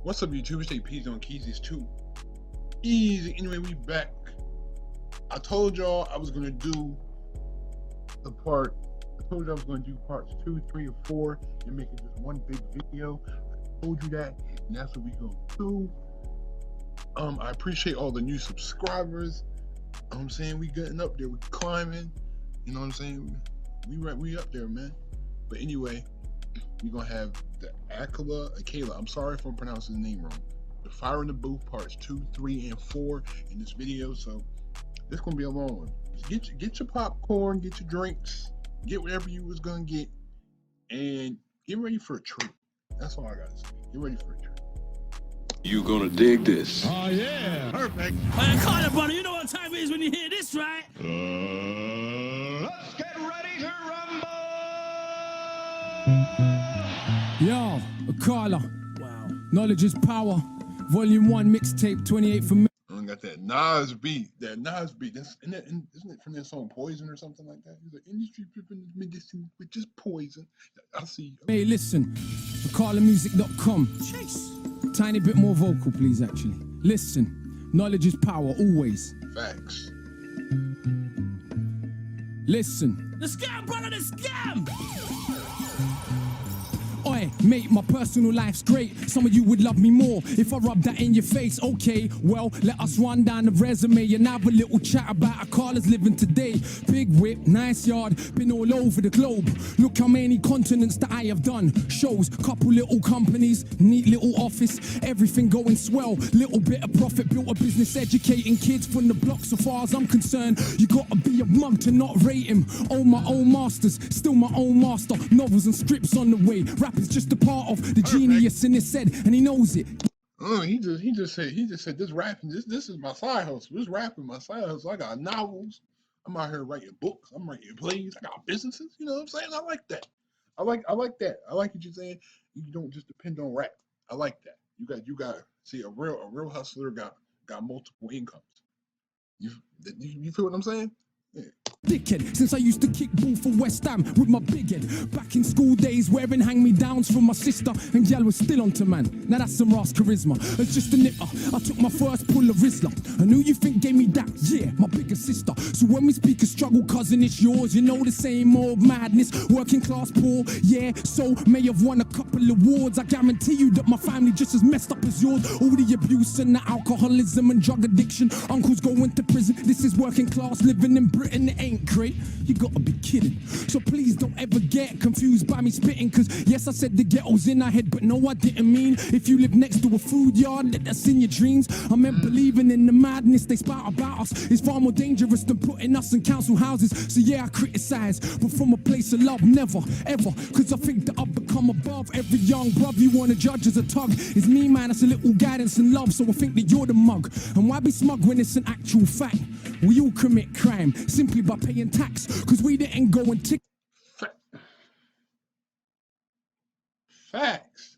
What's up, YouTube? It's P's on Keys. It's too easy. Anyway, we back. I told y'all I was gonna do the part. I told you I was gonna do parts 2, 3, or 4 and make it just one big video. I told you that, and that's what we gonna do. I appreciate all the new subscribers. I'm saying we getting up there, we climbing. You know what I'm saying? We up there, man. But anyway, we're gonna have the Akala. I'm sorry if I'm pronouncing the name wrong. The Fire in the Booth parts 2, 3, and 4 in this video. So this gonna be a long one. Get your popcorn, get your drinks, get whatever you was gonna get, and get ready for a treat. That's all I gotta say. Get ready for a treat. You gonna dig this? Oh yeah, perfect. Akala, brother, you know what time it is when you hear this, right? Let's get ready to rumble. Yo, Akala. Wow. Knowledge is power. Volume 1 mixtape 28 for me. I got that Nas beat. That's isn't it from that song Poison or something like that? He's like, industry driven medicine with just poison. I see. Hey, listen. AkalaMusic.com. Chase. Tiny bit more vocal, please, actually. Listen. Knowledge is power, always. Facts. Listen. The scam, brother, the scam! Oi, mate, my personal life's great. Some of you would love me more if I rub that in your face. Okay, well, let us run down the resume and have a little chat about Akala's living today. Big whip, nice yard, been all over the globe. Look how many continents that I have done. Shows, couple little companies, neat little office, everything going swell. Little bit of profit, built a business educating kids from the block. So far as I'm concerned, you gotta be a mug to not rate him. Own my own masters, still my own master. Novels and scripts on the way. Rap is just a part of the genius in his head, and he knows it. He just said this rapping. This is my side hustle. This rapping my side hustle. I got novels. I'm out here writing books. I'm writing plays. I got businesses. You know what I'm saying? I like that. I like that. I like what you're saying. You don't just depend on rap. I like that. You got see a real hustler got multiple incomes. You feel what I'm saying? Yeah. Dickhead, since I used to kick ball for West Ham with my big head. Back in school days, wearing hand-me-downs from my sister, and gal was still onto man. Now that's some Ross charisma. It's just a nipper. I took my first pull of Rizla. And who you think gave me that? Yeah, my bigger sister. So when we speak of struggle, cousin, it's yours. You know the same old madness. Working class poor, yeah. So may have won a couple awards. I guarantee you that my family just as messed up as yours. All the abuse and the alcoholism and drug addiction. Uncles going to prison. This is working class living in Britain. It ain't great, you gotta be kidding. So please don't ever get confused by me spitting, cause yes, I said the ghetto's in our head, but no, I didn't mean if you live next to a food yard, that's in your dreams. I meant believing in the madness they spout about us is far more dangerous than putting us in council houses. So yeah, I criticize, but from a place of love, never, ever, cause I think that I've become above every young brother you wanna judge as a tug. It's me, man, it's a little guidance and love, so I think that you're the mug. And why be smug when it's an actual fact? We all commit crime simply by paying tax, cause we didn't go and tick. Facts.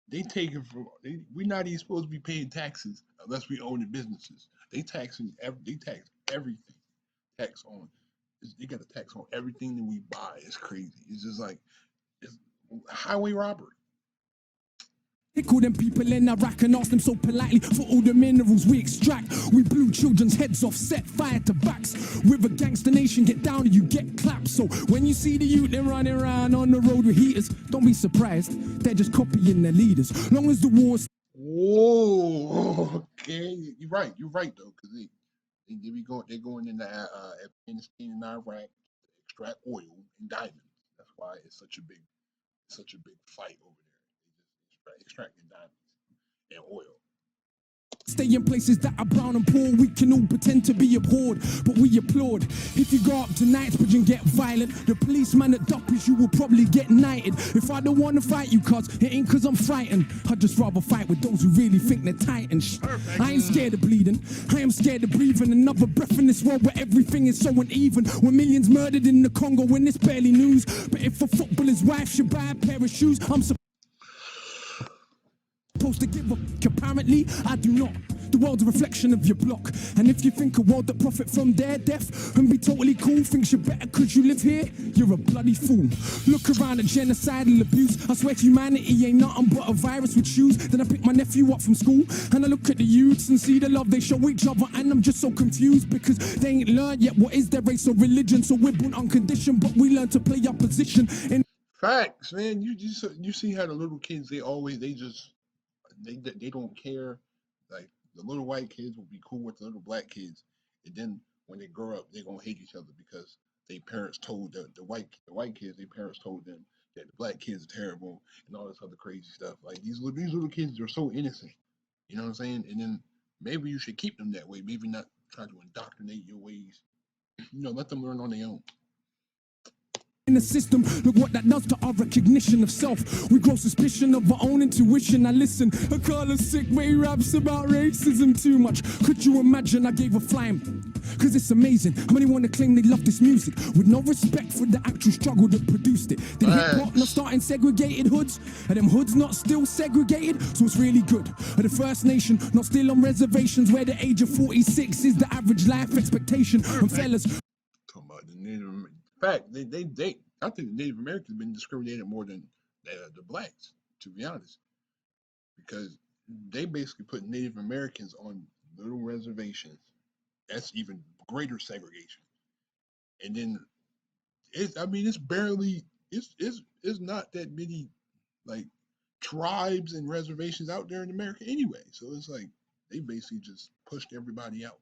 They take it from we're not even supposed to be paying taxes unless we own the businesses. They tax everything. Tax on. They got a tax on everything that we buy. It's crazy. It's just like it's highway robbery. Call them people in Iraq and ask them so politely for all the minerals we extract. We blew children's heads off, set fire to backs. With a gangster nation, get down and you get clapped. So when you see the youth them running around on the road with heaters, don't be surprised. They're just copying their leaders. Long as the war's... Whoa, okay. You're right though, because they're going into Afghanistan and Iraq to extract oil and diamonds. That's why it's such a big fight over there. Extracting diamonds and oil. Stay in places that are brown and poor. We can all pretend to be abhorred, but we applaud. If you go up to Knightsbridge and get violent, the policeman at Duppers, you will probably get knighted. If I don't want to fight you, cuz it ain't cause I'm frightened. I'd just rather fight with those who really think they're titans. I ain't scared of bleeding, I am scared of breathing another breath in this world where everything is so uneven. When millions murdered in the Congo when it's barely news. But if a footballer's wife should buy a pair of shoes, I'm supposed supposed to give a apparently I do not. The world's a reflection of your block. And if you think a world that profit from their death and be totally cool, thinks you're better cause you live here, you're a bloody fool. Look around at genocidal abuse. I swear humanity ain't nothing but a virus with shoes. Then I pick my nephew up from school and I look at the youths and see the love they show each other, and I'm just so confused because they ain't learned yet what is their race or religion. So we're born unconditioned, but we learn to play our position in Facts, man. You see how the little kids they don't care. Like the little white kids will be cool with the little black kids, and then when they grow up, they're gonna hate each other because their parents told the white kids, their parents told them that the black kids are terrible and all this other crazy stuff. Like these little kids are so innocent, you know what I'm saying? And then maybe you should keep them that way. Maybe not try to indoctrinate your ways. Let them learn on their own. the system. Look what that does to our recognition of self. We grow suspicion of our own intuition. Now listen, Akala sick way raps about racism too much. Could you imagine I gave a flying? Cause it's amazing how many want to claim they love this music with no respect for the actual struggle that produced it. Did hip-hop not start in segregated hoods? Are them hoods not still segregated? So it's really good. Are the First Nation not still on reservations where the age of 46 is the average life expectation? And fellas, Talking about the Native American. In fact, I think the Native Americans have been discriminated more than the blacks, to be honest, because they basically put Native Americans on little reservations. That's even greater segregation. And then it's not that many like tribes and reservations out there in America anyway. So it's like they basically just pushed everybody out.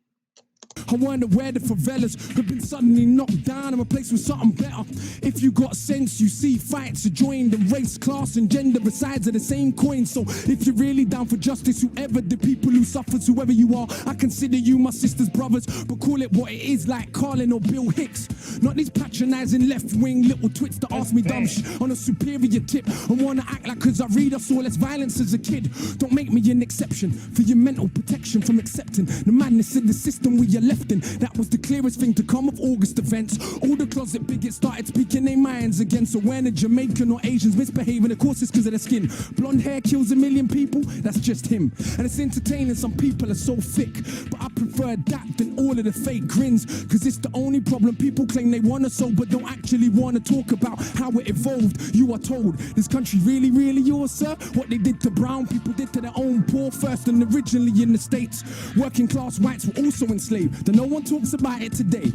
I wonder where the favelas have been suddenly knocked down and replaced with something better. If you got sense, you see fights are joined, and race, class, and gender are sides of the same coin. So if you're really down for justice, whoever the people who suffers, whoever you are, I consider you my sister's brothers. But call it what it is, like Carlin or Bill Hicks. Not these patronizing left-wing little twits that ask me dumb shit on a superior tip and wanna act like cause I read I saw less violence as a kid. Don't make me an exception for your mental protection from accepting the madness in the system we are left in. That was the clearest thing to come of August events. All the closet bigots started speaking their minds again. So when a Jamaican or Asians misbehaving, of course it's because of their skin. Blonde hair kills a million people, that's just him. And it's entertaining, some people are so thick, but I prefer that than all of the fake grins. Cause it's the only problem, people claim they wanna solve but don't actually wanna talk about how it evolved. You are told, this country really, really yours, sir? What they did to brown people did to their own poor first, and originally in the States, working class whites were also enslaved. No one talks about it today.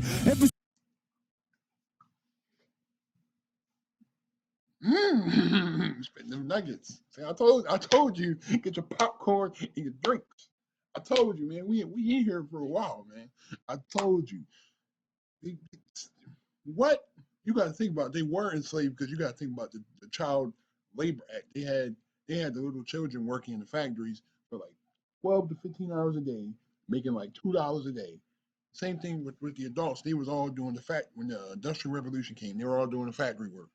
Spitting them nuggets. See, I told you, get your popcorn and your drinks. I told you, man. We in here for a while, man. I told you. What you got to think about? They were enslaved because you got to think about the Child Labor Act. They had the little children working in the factories for like 12 to 15 hours a day, making like $2 a day. Same thing with the adults. They was all doing when the Industrial Revolution came. They were all doing the factory work,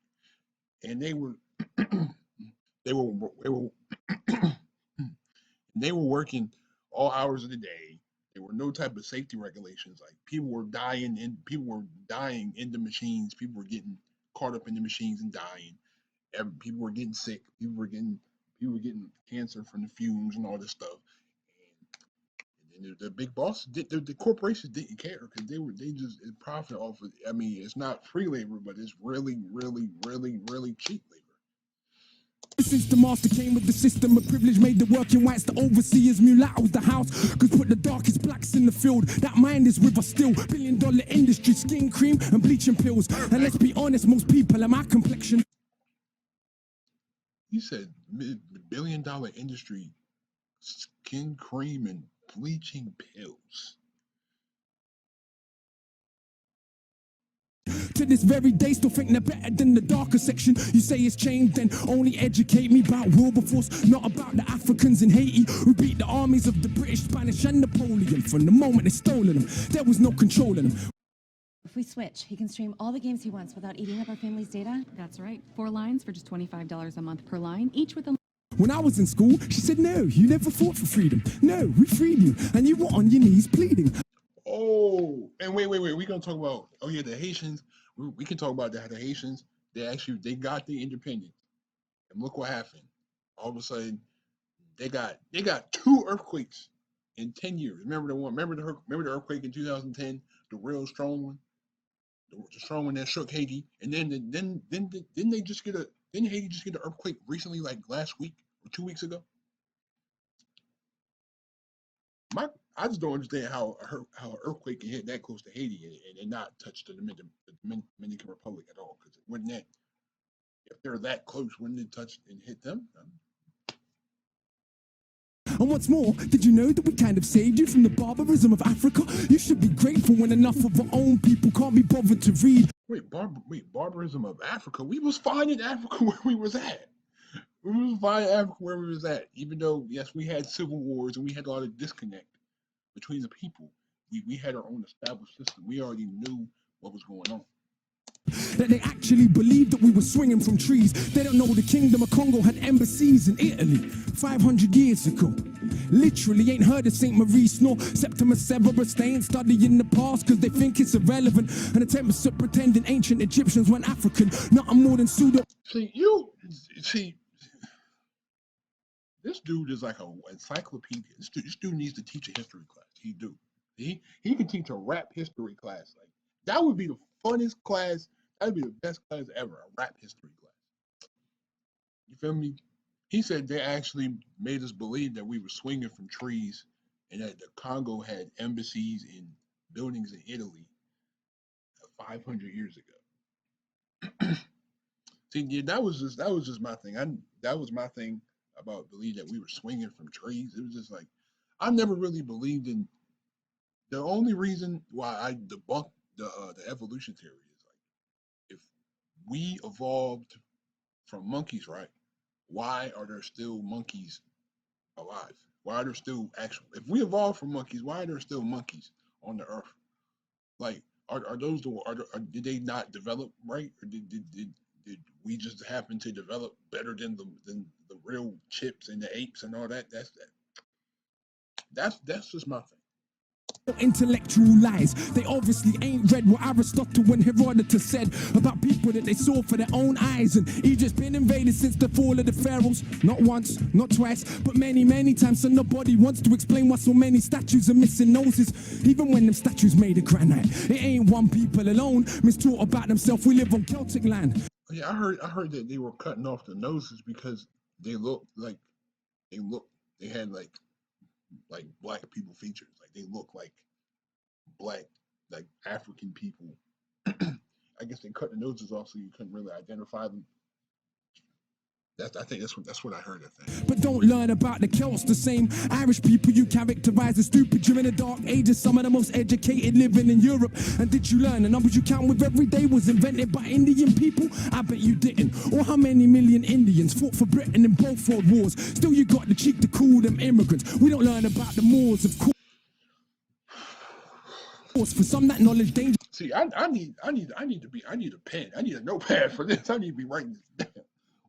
and they were they were they were working all hours of the day. There were no type of safety regulations. Like people were dying in the machines. People were getting caught up in the machines and dying. People were getting sick. People were getting cancer from the fumes and all this stuff. And the big bosses the corporations didn't care because they just profit off of. I mean, it's not free labor, but it's really, really, really, really cheap labor. Since the master came with the system of privilege, made the working whites the overseers, mulattoes the house, cause put the darkest blacks in the field. That mind is with us still. $1 billion industry, skin cream and bleaching pills. And let's be honest, most people are my complexion. You said $1 billion industry, skin cream and bleaching pills. To this very day, still think they're better than the darker section. You say it's changed, then only educate me about Wilberforce, not about the Africans in Haiti who beat the armies of the British, Spanish, and Napoleon. From the moment they stolen them, there was no controlling them. If we switch, he can stream all the games he wants without eating up our family's data. That's right. 4 lines for just $25 a month per line, each with a... When I was in school, she said, no, you never fought for freedom. No, we freed you, and you were on your knees pleading. Oh, and wait. We're gonna talk about the Haitians. We can talk about the Haitians. They got the independence, and look what happened. All of a sudden, They got 2 earthquakes in 10 years. Remember the one? Remember the earthquake in 2010, the real strong one, the strong one that shook Haiti. And then didn't Haiti just get an earthquake recently, like last week or 2 weeks ago? I just don't understand how an earthquake can hit that close to Haiti and not touch the Dominican Republic at all. Because wouldn't that, if they're that close, wouldn't it touch and hit them? And what's more, did you know that we kind of saved you from the barbarism of Africa? You should be grateful when enough of our own people can't be bothered to read. Wait, barbarism of Africa? We was fine in Africa where we was at. We was fine in Africa where we was at. Even though, yes, we had civil wars and we had a lot of disconnect between the people. We had our own established system. We already knew what was going on. That they actually believed that we were swinging from trees. They don't know the Kingdom of Congo had embassies in Italy 500 years ago. Literally ain't heard of St. Maurice nor Septimus Severus. They ain't studying the past because they think it's irrelevant and attempts at pretending ancient Egyptians weren't African. Nothing more than pseudo. See, this dude is like an encyclopedia. This dude needs to teach a history class. He do. He can teach a rap history class. Like, that would be the funnest class. That would be the best class ever, a rap history class. You feel me? He said they actually made us believe that we were swinging from trees and that the Congo had embassies and buildings in Italy 500 years ago. See, yeah, that was just my thing. That was my thing about believe that we were swinging from trees. It was just like, I never really believed in. The only reason why I debunked the evolution theory is like, if we evolved from monkeys, right? Why are there still monkeys alive? Why are there still if we evolved from monkeys, why are there still monkeys on the earth? Like, did they not develop right, or did we just happen to develop better than the real chips and the apes and all that? That's just my thing. Intellectual lies. They obviously ain't read what Aristotle and Herodotus said about people that they saw for their own eyes. And Egypt's been invaded since the fall of the pharaohs. Not once, not twice, but many, many times. So nobody wants to explain why so many statues are missing noses. Even when them statues made of granite, it ain't one people alone mistaught about themselves. We live on Celtic land. Yeah, I heard that they were cutting off the noses because they had like black people features. Like, they look like black, like African people. I guess they cut the noses off so you couldn't really identify them. I think that's what I heard. I think. But don't learn about the Celts, the same Irish people you characterize as stupid during the Dark Ages. Some of the most educated living in Europe. And did you learn the numbers you count with every day was invented by Indian people? I bet you didn't. Or how many million Indians fought for Britain in both world wars? Still, you got the cheek to call them immigrants. We don't learn about the Moors, of course. For some, that knowledge danger. See, I need a pen. I need a notepad for this. I need to be writing this down.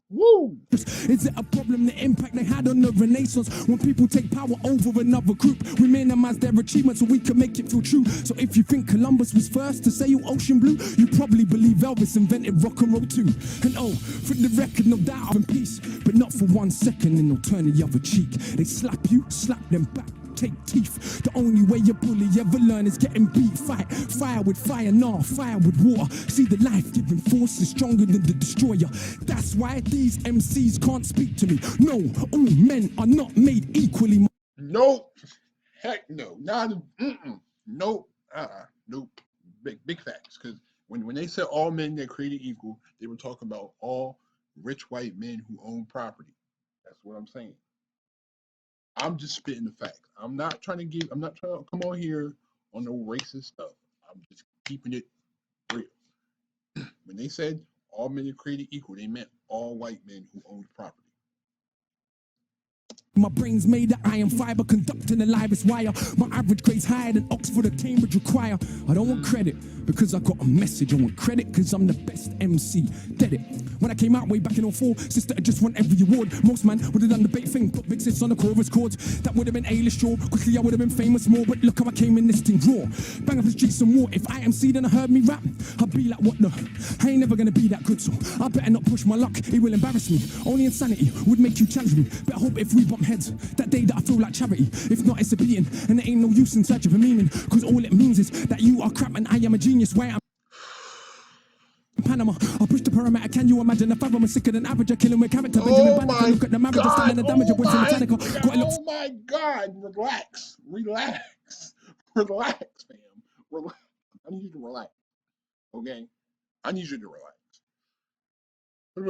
Woo! Is it a problem, the impact they had on the Renaissance? When people take power over another group, we minimize their achievements so we can make it feel true. So if you think Columbus was first to sail ocean blue, you probably believe Elvis invented rock and roll too. And oh, for the record, no doubt in peace, but not for 1 second, and they'll turn the other cheek. They slap you, slap them back. Take teeth. The only way a bully ever learn is getting beat. Fight fire with fire, nah, fire with water. See, the life-giving force is stronger than the destroyer. That's why these MCs can't speak to me. No, all men are not made equally. Nope. Heck no. Nope. Nope. Big facts. Because when they said all men they're created equal, they were talking about all rich white men who own property. That's what I'm saying. I'm just spitting the facts. I'm not trying to come on here on no racist stuff. I'm just keeping it real. When they said all men are created equal, they meant all white men who owned property. My brain's made of iron fiber, conducting a livest wire. My average grade's higher than Oxford or Cambridge require. I don't want credit because I got a message. I want credit because I'm the best MC. Dead it. When I came out way back in 04, sister, I just won every award. Most man would have done the big thing, put big sis on the chorus chords. That would have been A-list raw. Quickly I would have been famous more, but look how I came in this thing raw. Bang up the streets some more. If I MC then I heard me rap, I'd be like, what the? I ain't never gonna be that good, so I better not push my luck. It will embarrass me. Only insanity would make you challenge me. Better hope if we bump heads. That day that I feel like charity. If not, it's a beating. And there ain't no use in searching for meaning. Cause all it means is that you are crap and I am a genius. Why I'm Panama, I push the perimeter. Can you imagine if I'm sicker than average? Killing with character. Benjamin Banneker, look at the marriage, standing the damage. Oh my God! Relax, fam. Relax. I need you to relax. Okay, I need you to relax. Like,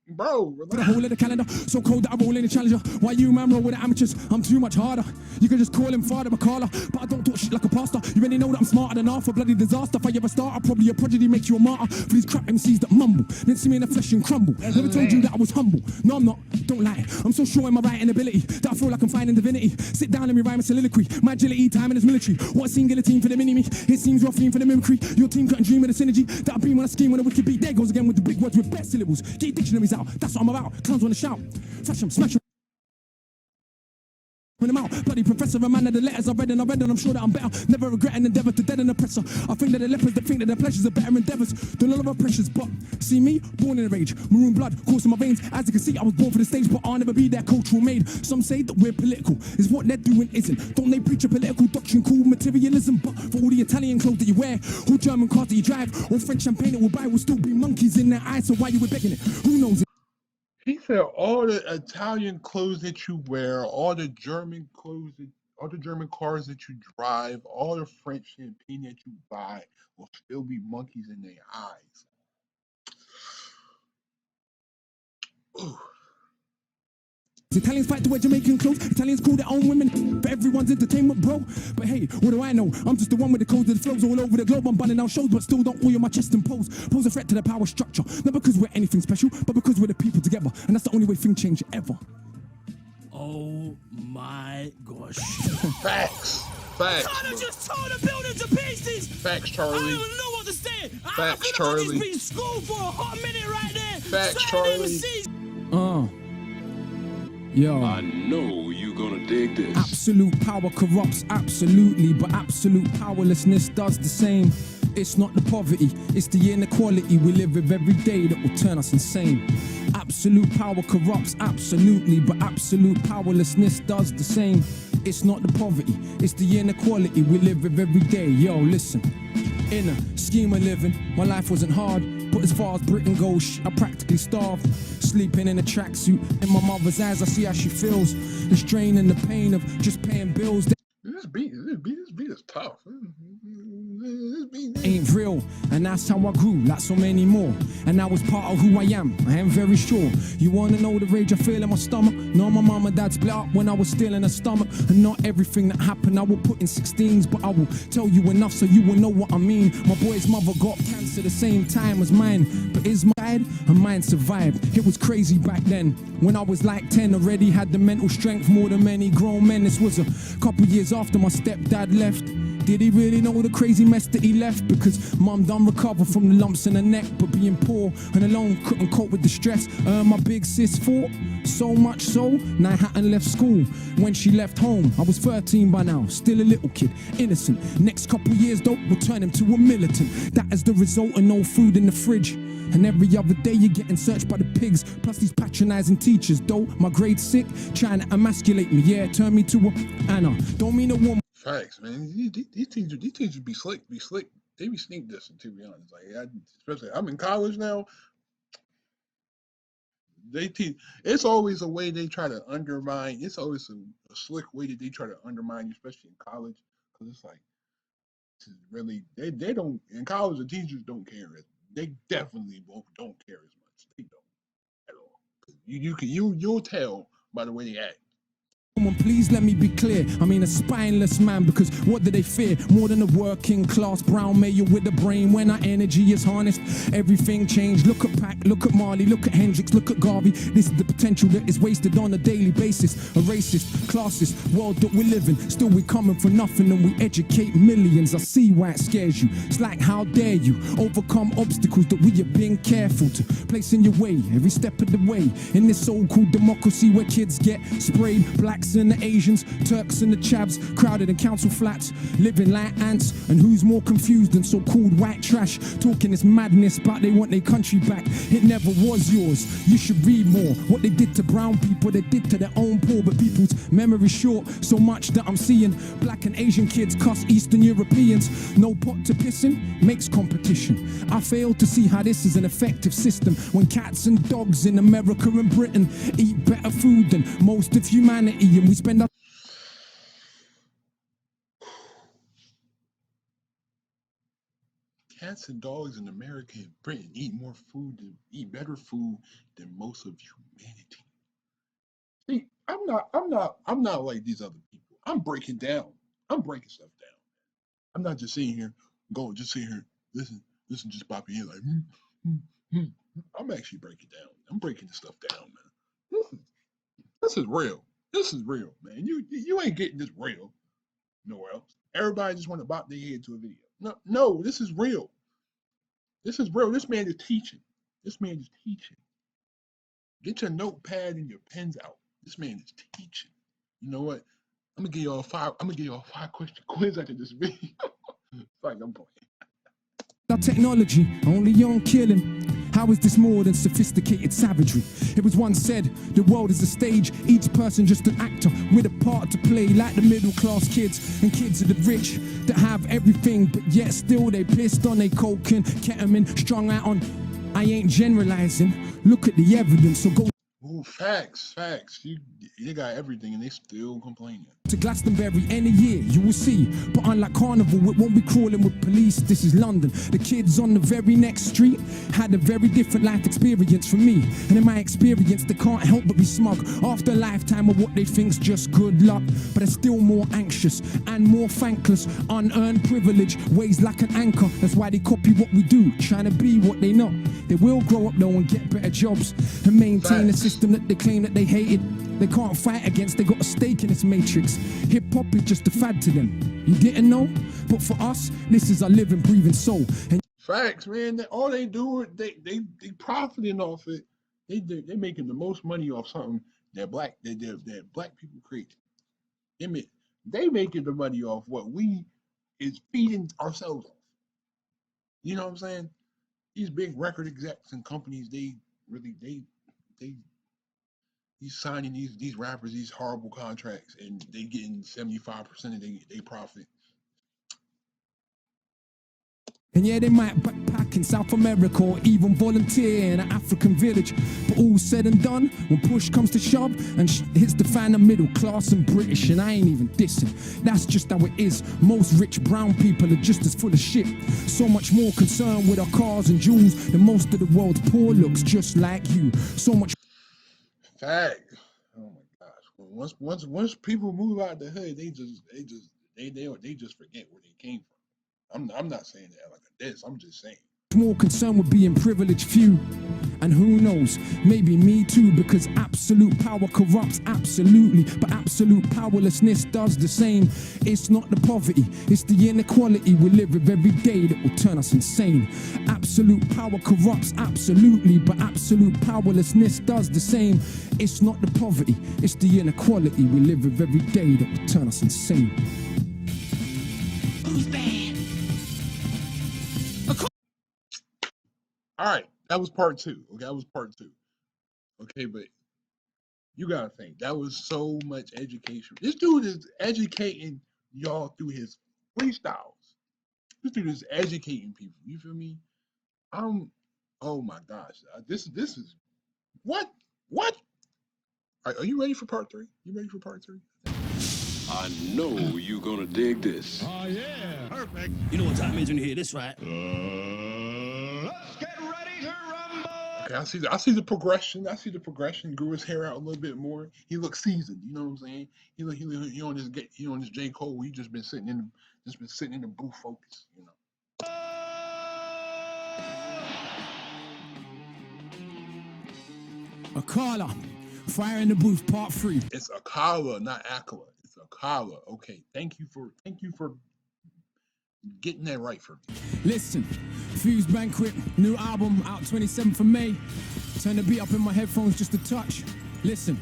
bro, the whole of the calendar, so cold that I roll in the challenger. Why you man roll with the amateurs? I'm too much harder. You can just call him Father Akala, but I don't talk shit like a pastor. You already know that I'm smarter than half a bloody disaster. If I ever start, probably a prodigy makes you a martyr. For these crap MCs that mumble, then see me in the flesh and crumble. Never told you that I was humble. No, I'm not. Don't lie. I'm so sure in my writing ability that I feel like I'm finding divinity. Sit down, let me rhyme a soliloquy. My agility, time in this military. What scene guillotine for the mini-me? It seems rough for the mimicry. Your team couldn't dream of the synergy that I beam when I scheme when a wicked beat. There goes again with the big words with best syllables. Get your dictionaries out. That's what I'm about. Clowns wanna shout. Flash them, smash them. When I'm out, bloody professor, a man of the letters I read and I'm sure that I'm better. Never regret an endeavor to deaden oppressor. I think that the lepers that think that their pleasures are better endeavors than all of our pressures. But see me, born in a rage, maroon blood coursing my veins. As you can see, I was born for the stage, but I'll never be their cultural maid. Some say that we're political, is what they're doing isn't. Don't they preach a political doctrine called materialism? But for all the Italian clothes that you wear, all German cars that you drive, all French champagne that we'll buy will still be monkeys in their eyes. So why you were begging it? Who knows it? he said all the Italian clothes that you wear, all the German clothes, all the German cars that you drive, all the French champagne that you buy will still be monkeys in their eyes. Ooh. Italians fight to wear Jamaican clothes. Italians call their own women for everyone's entertainment, bro. But hey, what do I know? I'm just the one with the codes that flows all over the globe. I'm bunning out shows, but still don't oil my chest and pose. Pose a threat to the power structure. Not because we're anything special, but because we're the people together. And that's the only way things change ever. Oh my gosh. Facts. Facts. Akala just tore the building to pieces. Facts, I Charlie. don't even know what to say. Facts, I feel Charlie. like he's been schooled for a hot minute right there. Facts, So I didn't Charlie. see- Yo. I know you gonna dig this. Absolute power corrupts, absolutely, but absolute powerlessness does the same. It's not the poverty, it's the inequality we live with every day that will turn us insane. Absolute power corrupts, absolutely, but absolute powerlessness does the same. It's not the poverty, it's the inequality we live with every day. Yo, listen. In a scheme of living, my life wasn't hard, but as far as Britain goes, I practically starved. Sleeping in a tracksuit, in my mother's eyes, I see how she feels. The strain and the pain of just paying bills. This beat is tough. This beat Ain't real, and that's how I grew, like so many more. And that was part of who I am very sure. You wanna know the rage I feel in my stomach? No, my mom and dad split up when I was still in her stomach. And not everything that happened I will put in 16s, but I will tell you enough so you will know what I mean. My boy's mother got cancer the same time as mine, but his died and mine survived. It was crazy back then, when I was like 10, already had the mental strength more than many grown men. This was a couple years after my stepdad left. Did he really know the crazy mess that he left? Because mum done recover from the lumps in her neck, but being poor and alone couldn't cope with the stress. My big sis fought, so much so, now I hadn't left school. When she left home, I was 13 by now, still a little kid, innocent. Next couple years though, will turn him to a militant. That is the result of no food in the fridge. And every other day you're getting searched by the pigs, plus these patronizing teachers, though. My grade 6, trying to emasculate me, yeah, turn me to a Anna. Don't mean a woman. Facts, man. These teachers be slick. They be sneak dissing, to be honest. Like, especially I'm in college now. They teach. It's always a way they try to undermine. It's always a slick way that they try to undermine you, especially in college, because it's like, really, they don't in college. The teachers don't care. They definitely don't care as much. They don't at all. You'll tell by the way they act. Please let me be clear, I mean a spineless man, because what do they fear? More than a working class brown male with a brain. When our energy is harnessed, everything changed. Look at Pac, look at Marley, look at Hendrix, look at Garvey. This is the potential that is wasted on a daily basis. A racist, classist world that we live in. Still we coming for nothing and we educate millions. I see why it scares you. It's like, how dare you overcome obstacles that we have been careful to place in your way every step of the way. In this so-called democracy where kids get sprayed, blacks blacks and the Asians, Turks and the chavs, crowded in council flats, living like ants. And who's more confused than so-called white trash? Talking this madness, but they want their country back. It never was yours. You should read more. What they did to brown people, they did to their own poor. But people's memory short, so much that I'm seeing black and Asian kids cuss Eastern Europeans. No pot to piss in makes competition. I fail to see how this is an effective system when cats and dogs in America and Britain eat better food than most of humanity, and we spend our Cats and dogs in America and Britain eat better food than most of humanity. See, I'm not like these other people. I'm breaking stuff down. I'm not just sitting here listen, just popping in like, I'm actually breaking down. I'm breaking this stuff down, man. This is real. This is real, man. You ain't getting this real nowhere else. Everybody just want to bop their head to a video. No, this is real. This is real. This man is teaching. Get your notepad and your pens out. This man is teaching. You know what? I'm gonna give y'all a 5-question quiz after this video. It's like I'm playing. our technology only on killing. How is this more than sophisticated savagery? It was once said, the world is a stage, each person just an actor with a part to play, like the middle class kids and kids of the rich that have everything, but yet still they pissed on their coke and ketamine, strung out on, I ain't generalizing, look at the evidence, so go Ooh, facts. You got everything and they still complaining. to Glastonbury any year, you will see. But unlike Carnival, it won't be crawling with police. This is London. The kids on the very next street had a very different life experience from me. And in my experience, they can't help but be smug. After a lifetime of what they think's just good luck. But they're still more anxious and more thankless. Unearned privilege weighs like an anchor. That's why they copy what we do, trying to be what they not. They will grow up though and get better jobs and maintain a system that they claim that they hated. They can't fight against, they got a stake in this matrix. Hip-hop is just a fad to them. You didn't know? But for us, this is our living, breathing soul. And Facts, man. All they do is they profiting off it. They making the most money off something that black people create. They making the money off what we is feeding ourselves off. You know what I'm saying? These big record execs and companies, they he's signing these rappers these horrible contracts and they getting 75% of they profit. And yeah, they might backpack in South America or even volunteer in an African village. But all said and done, when push comes to shove and hits the fan of middle class and British, and I ain't even dissing. That's just how it is. Most rich brown people are just as full of shit. So much more concerned with our cars and jewels than most of the world's poor looks just like you. So much. Fact. Oh my gosh. Once people move out the hood, they just forget where they came from. I'm not saying that like a diss. I'm just saying. More concerned with being privileged few. And who knows, maybe me too, because absolute power corrupts absolutely, but absolute powerlessness does the same. It's not the poverty, it's the inequality we live with every day that will turn us insane. Absolute power corrupts absolutely, but absolute powerlessness does the same. It's not the poverty, it's the inequality we live with every day that will turn us insane. Who's bad? All right, that was part 2. Okay, that was part 2. Okay, but you gotta think that was so much education. This dude is educating y'all through his freestyles. This dude is educating people. You feel me? Oh my gosh, this is what? Are you ready for part 3? You ready for part 3? I know you're gonna dig this. Oh, yeah. Perfect. You know what time it is when you hear this, right? Let's get ready to rumble. Okay, I see the progression. Grew his hair out a little bit more. He looks seasoned. You know what I'm saying? He on this J. Cole. He just been sitting in the booth focus. You know. Akala, Fire in the Booth, part 3. It's Akala, not Akala. It's Akala. Okay, thank you for getting that right for me. Listen, Fuse Banquet, new album out 27th of May. Turn the beat up in my headphones just a touch. Listen.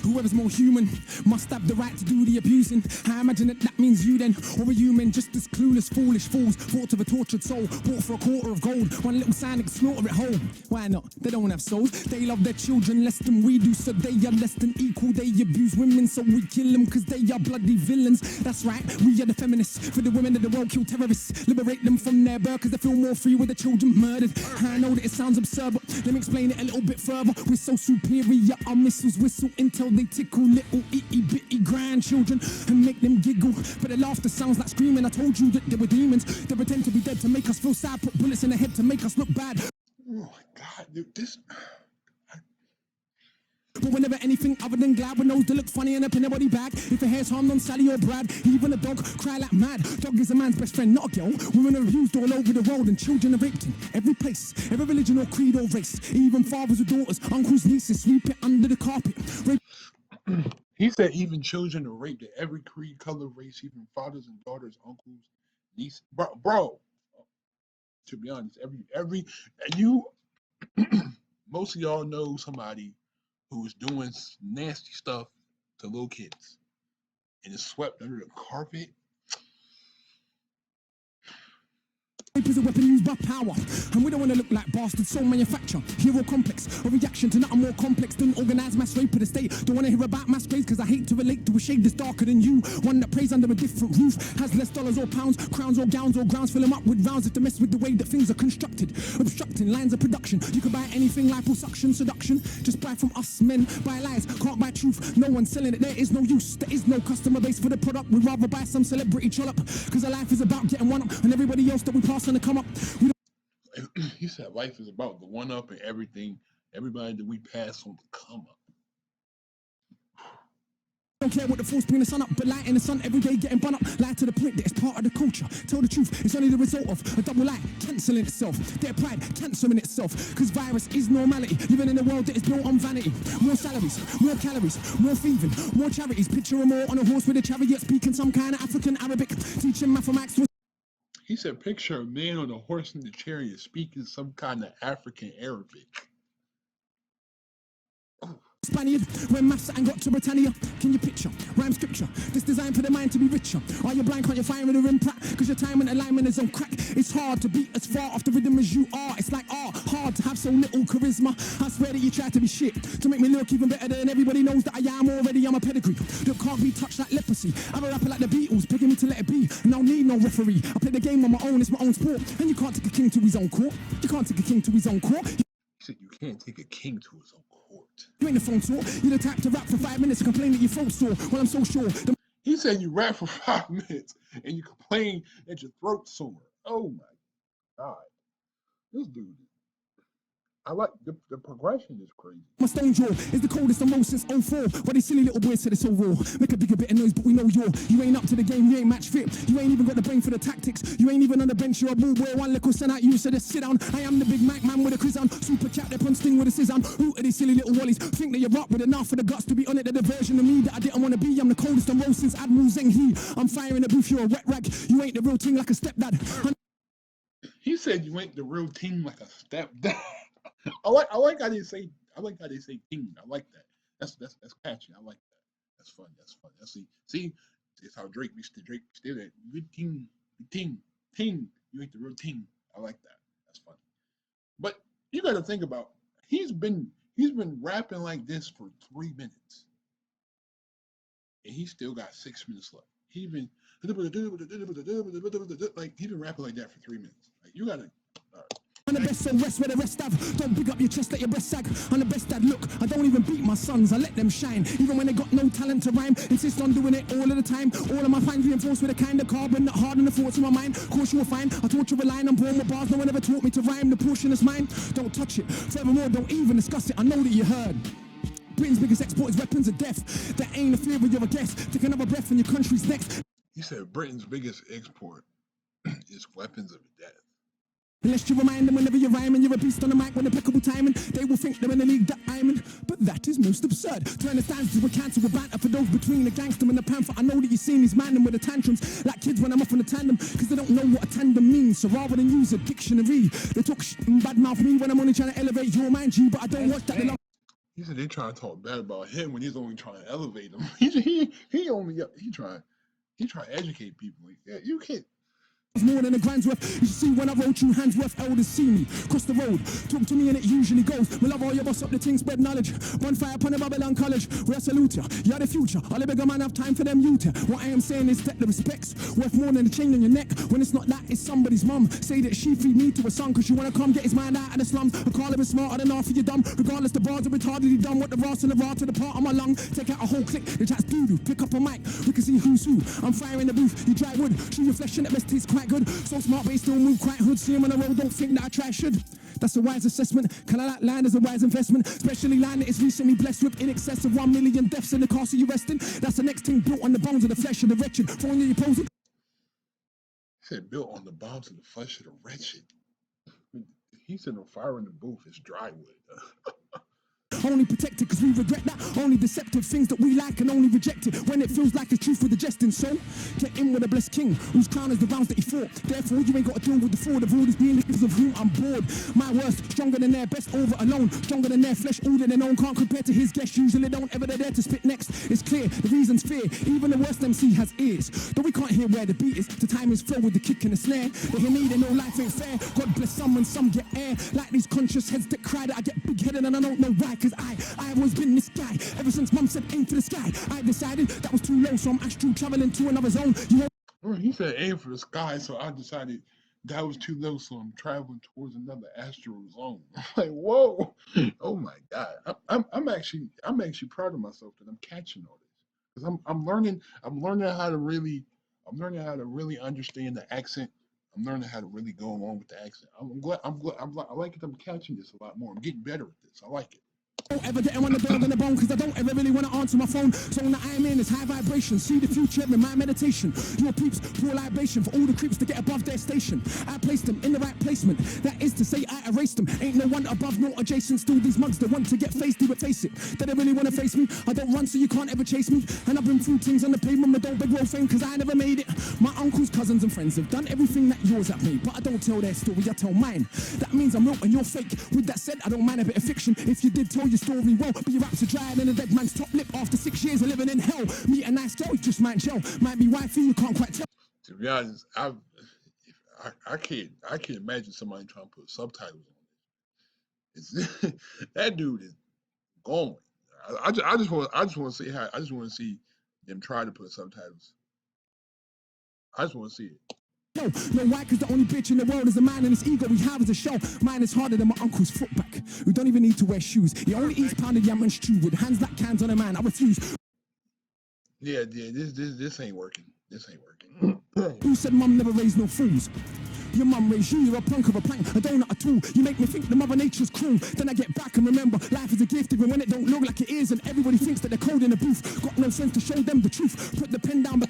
Whoever's more human must have the right to do the abusing. I imagine that means you then, or a human just as clueless, foolish fools. Thoughts of a tortured soul, bought for a quarter of gold. One little sign and slaughter it whole. Why not? They don't have souls. They love their children less than we do, so they are less than equal. They abuse women, so we kill them because they are bloody villains. That's right, we are the feminists. For the women of the world, kill terrorists. Liberate them from their birth because they feel more free with the children murdered. I know that it sounds absurd, but let me explain it a little bit further. We're so superior, our missiles whistle until they tickle little itty bitty grandchildren and make them giggle. But their laughter sounds like screaming. I told you that they were demons. They pretend to be dead to make us feel sad, put bullets in the head to make us look bad. Oh my God, dude, this. But we're never anything other than glad with those that look funny and up in their body bag. If it hair's harmed on Sally or Brad, even a dog cry like mad. Dog is a man's best friend, not a girl. Women are abused all over the world and children are raped in every place, every religion or creed or race. Even fathers or daughters, uncles, nieces, sweep it under the carpet. He said even children are raped in every creed, color, race, even fathers and daughters, uncles, nieces. Bro, to be honest, every and you, most of y'all know somebody who is doing nasty stuff to little kids and is swept under the carpet. Rape is a weapon used by power, and we don't want to look like bastards. So manufacture hero complex, a reaction to nothing more complex than organized mass rape of the state. Don't want to hear about mass graves because I hate to relate to a shade that's darker than you. One that prays under a different roof, has less dollars or pounds, crowns or gowns or grounds. Fill them up with rounds if to mess with the way that things are constructed. Obstructing lines of production. You can buy anything, liposuction, seduction. Just buy from us men, buy lies, can't buy truth. No one's selling it, there is no use. There is no customer base for the product. We'd rather buy some celebrity trollop because our life is about getting one up and everybody else that we pass on to come up. He said life is about the one up and everything, everybody that we pass on to come up. Don't care what the force bring the sun up, but light in the sun every day getting bun up. Lie to the point that it's part of the culture. Tell the truth, it's only the result of a double lie, cancelling itself. Their pride, cancelling itself. Because virus is normality, living in a world that is built on vanity. More salaries, more calories, more thieving, more charities. Picture them all on a horse with a chariot, speaking some kind of African Arabic, teaching mathematics. He said, picture a man on a horse in the chariot speaking some kind of African Arabic. Spaniard, when maths and got to Britannia. Can you picture? Rhyme scripture, this designed for the mind to be richer. Are you blind, can't you find with a rim plat? Because your time and alignment is on crack. It's hard to beat as far off the rhythm as you are. It's like hard to have so little charisma. I swear that you try to be shit to make me look even better than everybody knows that I am already. I'm a pedigree that can't be touched like leprosy. I'm a rapper like the Beatles, begging me to let it be. And I don't need no referee. I play the game on my own, it's my own sport. And you can't take a king to his own court. You can't take a king to his own court. He said you can't take a king to his own court. You ain't the phone talk. You're the type to rap for 5 minutes and complain that your throat sore. Well, I'm so sure. He said you rap for 5 minutes and you complain that your throat's sore. Oh my God. This dude, I like the progression is crazy. My stone jaw is the coldest and most since 04. But these silly little boys said it's so raw. Make a bigger bit of noise, but we know you ain't up to the game, you ain't match fit. You ain't even got the brain for the tactics. You ain't even on the bench, you're a ball boy. One little send out you, so just sit down. I am the big Mac man with a quiz on. Super chat, they punch sting with a scissor on. Who are these silly little wallies? Think that you're up with enough for the guts to be on it. They're the version of me that I didn't want to be. I'm the coldest and most since Admiral Zheng He. I'm firing the booth, you're a wet rag. You ain't the real thing like a stepdad. He said you ain't the real team like a stepdad. I like how they say team. I like that. That's catchy. I like that. That's fun. See, it's how Drake still that good team. You ain't the real team. I like that. That's funny. But you got to think about he's been rapping like this for 3 minutes, and he still got 6 minutes left. He's been rapping like that for 3 minutes. Like you gotta. I'm the best, so rest where the rest have. Don't big up your chest, let your breast sag. I'm the best dad, look, I don't even beat my sons, I let them shine. Even when they got no talent to rhyme, insist on doing it all of the time. All of my fines reinforced with a kind of carbon that harden the thoughts in my mind. Of course you will find, I taught you a line, I'm born with bars, no one ever taught me to rhyme. The portion is mine, don't touch it. Furthermore, don't even discuss it, I know that you heard. Britain's biggest export is weapons of death. That ain't a fear when you're a guest. Take another breath and your country's next. He said Britain's biggest export is weapons of death. Unless you remind them whenever you rhyme and you're a beast on the mic with impeccable timing, they will think they're in the league that I'm in. But that is me. most absurd. To understand this, we're cancelled with banter for those between the gangster and the panther. I know that you've seen these man with the tantrums like kids when I'm off on a tandem, because they don't know what a tandem means. So rather than use a dictionary, they talk and badmouth me when I'm only trying to elevate your mind, G. But I don't watch that. He said they trying to talk bad about him when he's only trying to elevate him. He trying to educate people. Yeah, you can't. More than a grand's worth. You should see when I roll through hands worth. Elders see me cross the road, talk to me and it usually goes. We love all your boss up the thing, spread knowledge. Bonfire upon the Babylon College. We are salute ya. You're the future. All the bigger man have time for them youth. What I am saying is that the respect's worth more than the chain on your neck. When it's not that, it's somebody's mum. Say that she feed me to a son, cause she wanna come get his mind out of the slums. I call him smarter than half of you dumb. Regardless, the bars are retardedly dumb. What the ras and the raw to the part of my lung. Take out a whole click, the chat's doo-doo. Pick up a mic, we can see who's who. I'm firing the booth, you dry wood. Chew your flesh and the best tastes quite good. So smart, but he still move quite hood. See him on the road, don't think that I try should. That's a wise assessment. Can I like land as a wise investment? Especially land that is recently blessed with in excess of 1 million deaths in the castle you rest in. That's the next thing built on the bones of the flesh of the wretched. Throwing you posing. He said built on the bombs of the flesh of the wretched. He said no fire in the booth is dry wood. Only protected because we regret that. Only deceptive things that we like and only reject it when it feels like it's truth with the jesting. So get in with a blessed king whose crown is the rounds that he fought. Therefore you ain't got to deal with the fraud of all these beings of whom I'm bored. My worst, stronger than their best over alone. Stronger than their flesh, all that they own. Can't compare to his guests. Usually don't ever dare to spit next. It's clear the reason's fear. Even the worst MC has ears. Though we can't hear where the beat is. The time is flow with the kick and the snare. They hear me, they know life ain't fair. God bless some and some get air. Like these conscious heads that cry that I get big headed and I don't know why. Cause I've always been this guy. Ever since mum said aim for the sky, I decided that was too low, so I'm astral traveling to another zone. He said aim for the sky, so I decided that was too low, so I'm traveling towards another astral zone. I'm like, whoa, oh my god! I'm actually proud of myself that I'm catching all this because I'm learning how to really understand the accent. I'm learning how to really go along with the accent. I like it. I'm catching this a lot more. I'm getting better at this. I like it. Don't ever get on the build on the bone, cause I don't ever really want to answer my phone. So when I'm in is high vibration. See the future in my meditation. Your peeps pour libation for all the creeps to get above their station. I placed them in the right placement. That is to say I erased them. Ain't no one above nor adjacent. Still these mugs that want to get faced, do but face it. They don't really want to face me. I don't run so you can't ever chase me. And I've been through things on the pavement that don't beg roll fame, cause I never made it. My uncles, cousins and friends have done everything that yours have made, but I don't tell their story, I tell mine. That means I'm real and you're fake. With that said, I don't mind a bit of fiction. If you did tell your story well, but your raps are drier than a dead man's top lip after 6 years of living in hell. Meet a nice girl, you just might gel. Might be wifey, you can't quite tell. To be honest, I can't imagine somebody trying to put subtitles on this. That dude is going. I just want to see them try to put subtitles. I just want to see it. No, why? Cause the only bitch in the world is a man and his ego we have as a show. Mine is harder than my uncle's foot back, who don't even need to wear shoes. He only eats pounded yam and stew with hands like cans on a man. I refuse. Yeah, this ain't working. This ain't working. Who said mum never raised no fools? Your mum raised you, you're a punk of a plank, a donut, a tool. You make me think the mother nature's cruel. Then I get back and remember, life is a gift even when it don't look like it is. And everybody thinks that they're cold in the booth. Got no sense to show them the truth. Put the pen down.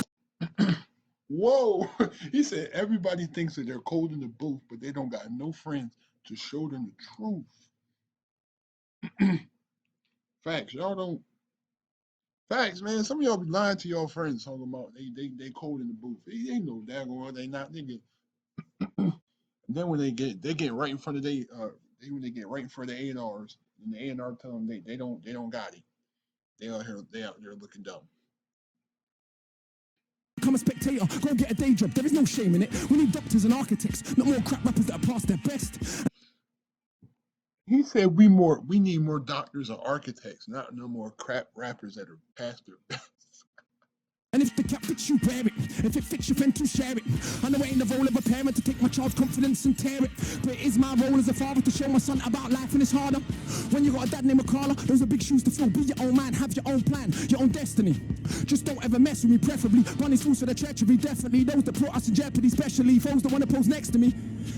Whoa, he said everybody thinks that they're cold in the booth, but they don't got no friends to show them the truth. Facts, y'all don't. Facts, man. Some of y'all be lying to y'all friends talking about they cold in the booth. They know daggone they not. They get. And then when they get right in front of when they get right in front of the A&Rs, and the A&R tell them they don't got it. They out there looking dumb. Become a spectator, go get a day job. There is no shame in it. We need doctors and architects, not more crap rappers that are past their best. He said we need more doctors and architects, not no more crap rappers that are past their best. And if the cap fits you, wear it. If it fits your friend, to share it. I know it ain't the role of a parent to take my child's confidence and tear it, but it is my role as a father to show my son about life, and it's harder when you got a dad named Akala. Those are big shoes to fill. Be your own man, have your own plan, your own destiny. Just don't ever mess with me, preferably. Bunny's fools for the treachery, definitely. Those that put us in jeopardy, especially foes that want to pose next to me.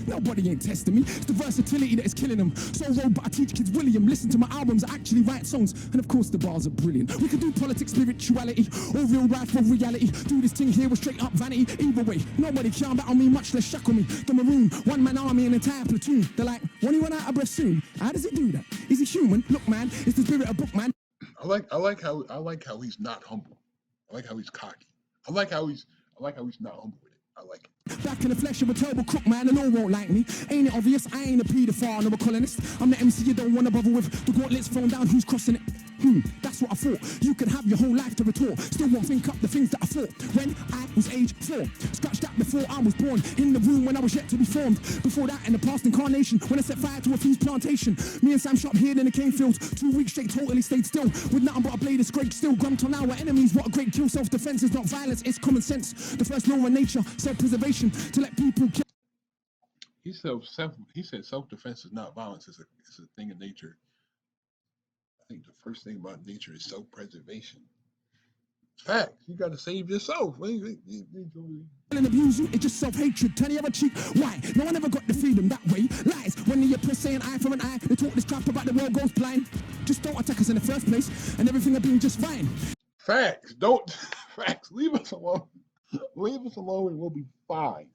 Nobody ain't testing me. It's the versatility that is killing them. So road, but I teach kids William. Listen to my albums, I actually write songs. And of course the bars are brilliant. We could do politics, spirituality, or real life or reality. Do this thing here with straight up vanity. Either way, nobody can battle me, much less shackle me. The Maroon, one-man army, an entire platoon. They're like, when he run out of breath soon? How does it do that? Is he human? Look, man, it's the spirit of book, man. I like how he's not humble. I like how he's cocky. I like how he's not humble with it. I like it. Back in the flesh of a terrible crook, man, and all won't like me. Ain't it obvious? I ain't a paedophile, no a colonist. I'm the MC you don't wanna bother with. The gauntlet's thrown down, who's crossing it? That's what I thought. You could have your whole life to retort. Still won't think up the things that I thought when I was age 4. Scratched that before I was born. In the room when I was yet to be formed. Before that, in the past incarnation, when I set fire to a fuse plantation. Me and Sam shot here in the cane fields. 2 weeks straight, totally stayed still. With nothing but a blade of scrape. Still grumped on our enemies. What a great kill. Self-defense is not violence, it's common sense. The first law of nature, self-preservation. To let people kill. He said self-defense is not violence. It's a thing of nature. I think the first thing about nature is self-preservation. Facts. You got to save yourself. And abuse you, it's just self-hatred. Turn the other cheek. Why? No one ever got the freedom that way. Lies. When the oppressed say an eye for an eye, they talk this crap about the world goes blind. Just don't attack us in the first place, and everything will be just fine. Facts. Don't. Facts. Leave us alone. Leave us alone, and we'll be fine.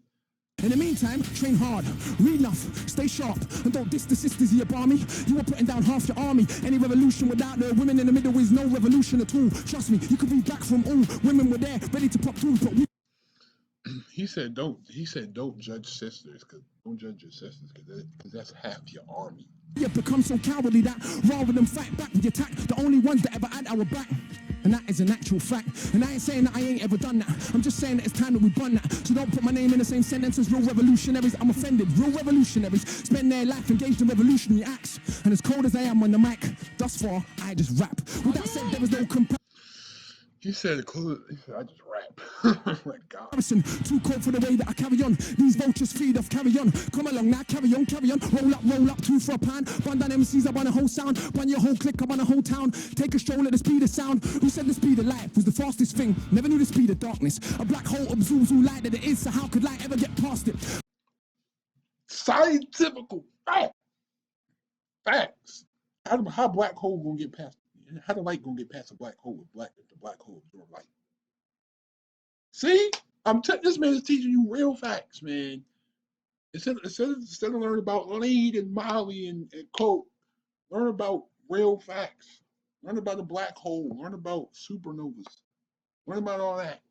In the meantime, train hard, read enough, stay sharp, and don't diss the sisters of your barmy. You were putting down half your army. Any revolution without the women in the middle is no revolution at all. Trust me, you could be back from all. Women were there, ready to pop tools, but we. He said, don't judge sisters, don't judge your sisters, because that's half your army. You become so cowardly that rather than fight back, we attack the only ones that ever had our back. And that is an actual fact. And I ain't saying that I ain't ever done that. I'm just saying that it's time that we done that. So don't put my name in the same sentence as real revolutionaries. I'm offended. Real revolutionaries spend their life engaged in revolutionary acts. And as cold as I am on the mic, thus far, I just rap. With that said, there was no comparison. He said, I just rap. Oh my God. Too cold for the way that I carry on. These vultures feed off, carry on. Come along now, carry on, carry on. Roll up, 2 for a pound. Bun down MCs, I want a whole sound. Bun your whole clique, I want a whole town. Take a stroll at the speed of sound. Who said the speed of light was the fastest thing? Never knew the speed of darkness. A black hole absorbs all light that it is, so how could light ever get past it? Scientifical facts. How black hole gonna get past? How the light gonna get past a black hole if the black hole absorb light? See, this man is teaching you real facts, man. Instead of learning about lead and Molly and coke, learn about real facts. Learn about the black hole. Learn about supernovas. Learn about all that.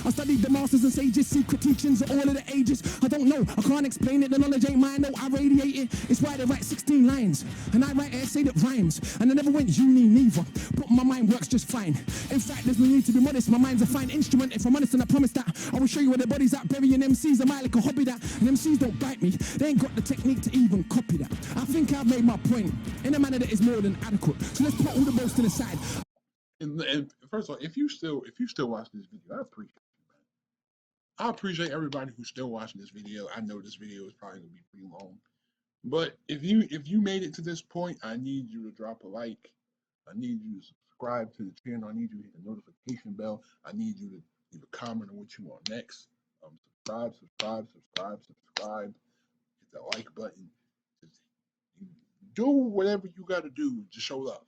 I studied the masters and sages, secret teachings of all of the ages. I don't know, I can't explain it, the knowledge ain't mine, no, I radiate it. It's why they write 16 lines, and I write an essay that rhymes. And I never went uni neither, but my mind works just fine. In fact, there's no need to be modest, my mind's a fine instrument. If I'm honest, and I promise that, I will show you where the body's at, burying MCs. Am I like a hobby that, and MCs don't bite me. They ain't got the technique to even copy that. I think I've made my point, in a manner that is more than adequate. So let's put all the boasting aside. And first of all, if you still watch this video, I appreciate everybody who's still watching this video. I know this video is probably gonna be pretty long, but if you made it to this point, I need you to drop a like. I need you to subscribe to the channel. I need you to hit the notification bell. I need you to leave a comment on what you want next. Subscribe. Hit that like button. Just do whatever you got to do to show love.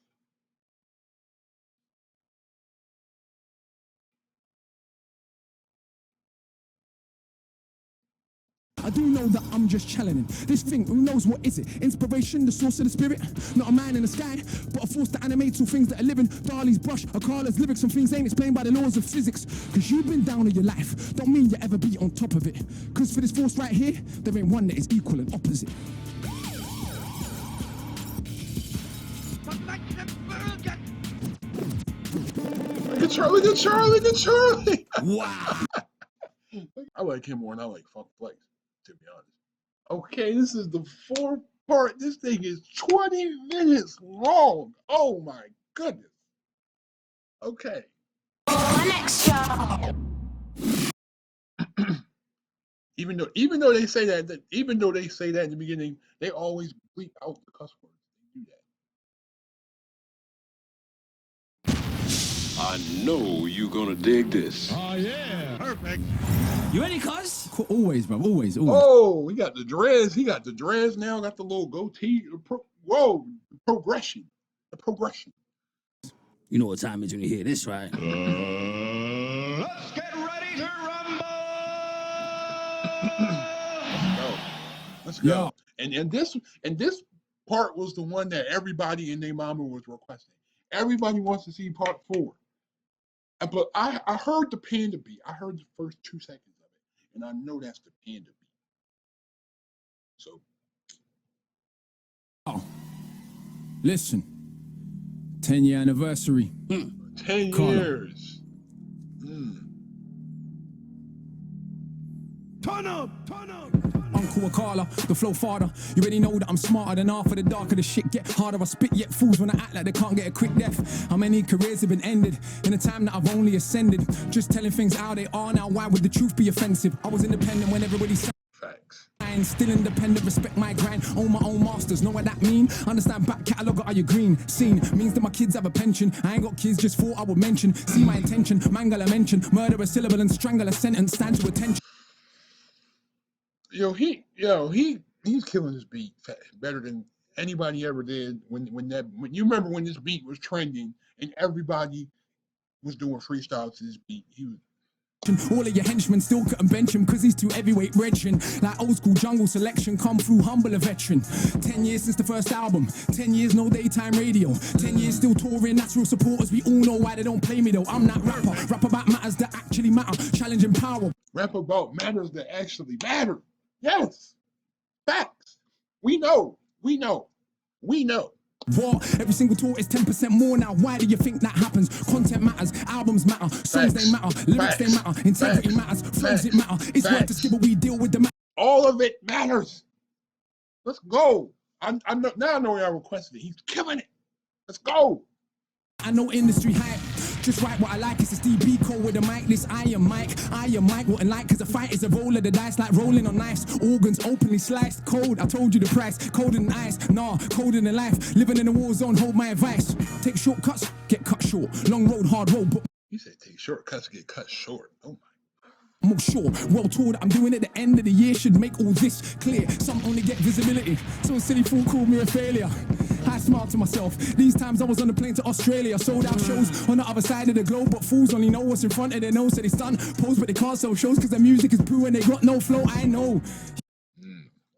I do know that I'm just challenging this thing. Who knows what is it? Inspiration, the source of the spirit. Not a man in the sky, but a force that animates all things that are living. Dali's brush, Akala's lyrics, some things ain't explained by the laws of physics. Cause you've been down in your life, don't mean you ever be on top of it. Cause for this force right here, there ain't one that is equal and opposite. Look at Charlie. Wow. I like him more than I like Funk Flex, to be honest. Okay, this is the 4th part. This thing is 20 minutes long. Oh my goodness. Okay. Even though they say that in the beginning, they always bleep out the cuss words. They do that. I know you're gonna dig this. Oh, yeah. Perfect. You ready, cuz? Always, bro, always. Oh, he got the dreads. He got the dreads now. Got the little goatee. Whoa, the progression. You know what time it is when you hear this, right? Let's get ready to rumble. Let's go. And this part was the one that everybody and their mama was requesting. Everybody wants to see part 4. But I heard the panda beat. I heard the first 2 seconds of it, and I know that's the panda beat. So, Listen, 10-year anniversary. 10 Carla. years. Turn up, turn up. Uncle Akala, the flow father. You already know that I'm smarter than half of the darker the shit get harder. I spit yet fools when I act like they can't get a quick death. How many careers have been ended in a time that I've only ascended? Just telling things how they are now. Why would the truth be offensive? I was independent when everybody said. Facts. Still independent, respect my grind, own my own masters, know what that mean? Understand back catalogue, are you green? Seen, means that my kids have a pension. I ain't got kids, just thought I would mention. See my intention, mangle a mention, murder a syllable and strangle a sentence, stand to attention. He's killing this beat better than anybody ever did. When you remember when this beat was trending and everybody was doing freestyles to this beat, he was. All of your henchmen still couldn't bench him cause he's too heavyweight brethren. Like old school jungle selection, come through humble a veteran. 10 years since the first album, 10 years no daytime radio, 10 years still touring, natural supporters. We all know why they don't play me though. I'm that rapper, rap about matters that actually matter, challenging power. Rap about matters that actually matter. Yes. Facts. We know. What? Every single tour is 10% more now. Why do you think that happens? Content matters, albums matter, songs they matter, lyrics they matter, integrity matters, flows it matter. It's worth the skibble, we deal with the matter. All of it matters. Let's go. I know now. I know y'all requested it. He's killing it. Let's go. I know industry hype. Just write what I like, it's a DB code with a mic. This Iron Mike wouldn't like, cause a fight is a roll of the dice, like rolling on knives. Organs openly sliced, cold, I told you the price. Colder than ice, nah, colder than life. Living in a war zone, hold my advice. Take shortcuts, get cut short. Long road, hard road, but he said take shortcuts, get cut short. Oh my. I'm all sure, well told that I'm doing it at the end of the year should make all this clear. Some only get visibility, so a silly fool called me a failure. I smiled to myself. These times I was on the plane to Australia, sold out shows on the other side of the globe, but fools only know what's in front of their nose. So they stun, pose, but they can't sell shows because their music is poo and they got no flow. I know.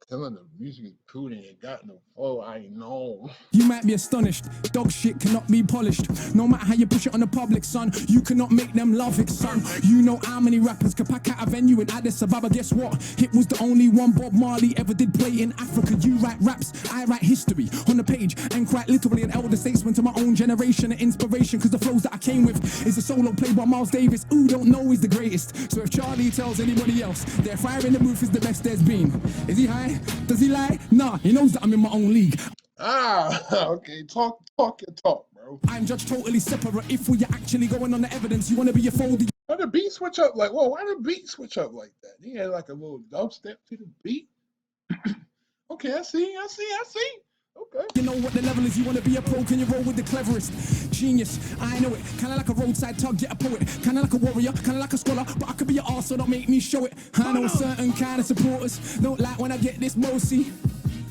Telling the music is poo and it got no flow. I know. You might be astonished. Dog shit cannot be polished. No matter how you push it on the public, son, you cannot make them love it, son. You know how many rappers can pack out a venue in Addis Ababa. Guess what? It was the only one Bob Marley ever did play in Africa. You write raps, I write history on the page, and quite literally an elder statesman to my own generation. An inspiration, cause the flows that I came with is a solo played by Miles Davis. Who don't know he's the greatest. So if Charlie tells anybody else their fire in the booth is the best there's been, is he high? Does he lie? Nah, he knows that I'm in my own league. Okay, talk your talk, bro. I'm judged totally separate. If we're actually going on the evidence, you want to be a foldy. Why the beat switch up like, whoa, why the beat switch up like that? He had like a little dubstep to the beat. Okay, I see. Okay. You know what the level is, you want to be a pro, can you roll with the cleverest? Genius, I know it, kinda like a roadside tug, get a poet. Kinda like a warrior, kinda like a scholar, but I could be your arse, so don't make me show it. I know certain kind of supporters don't like when I get this mosey.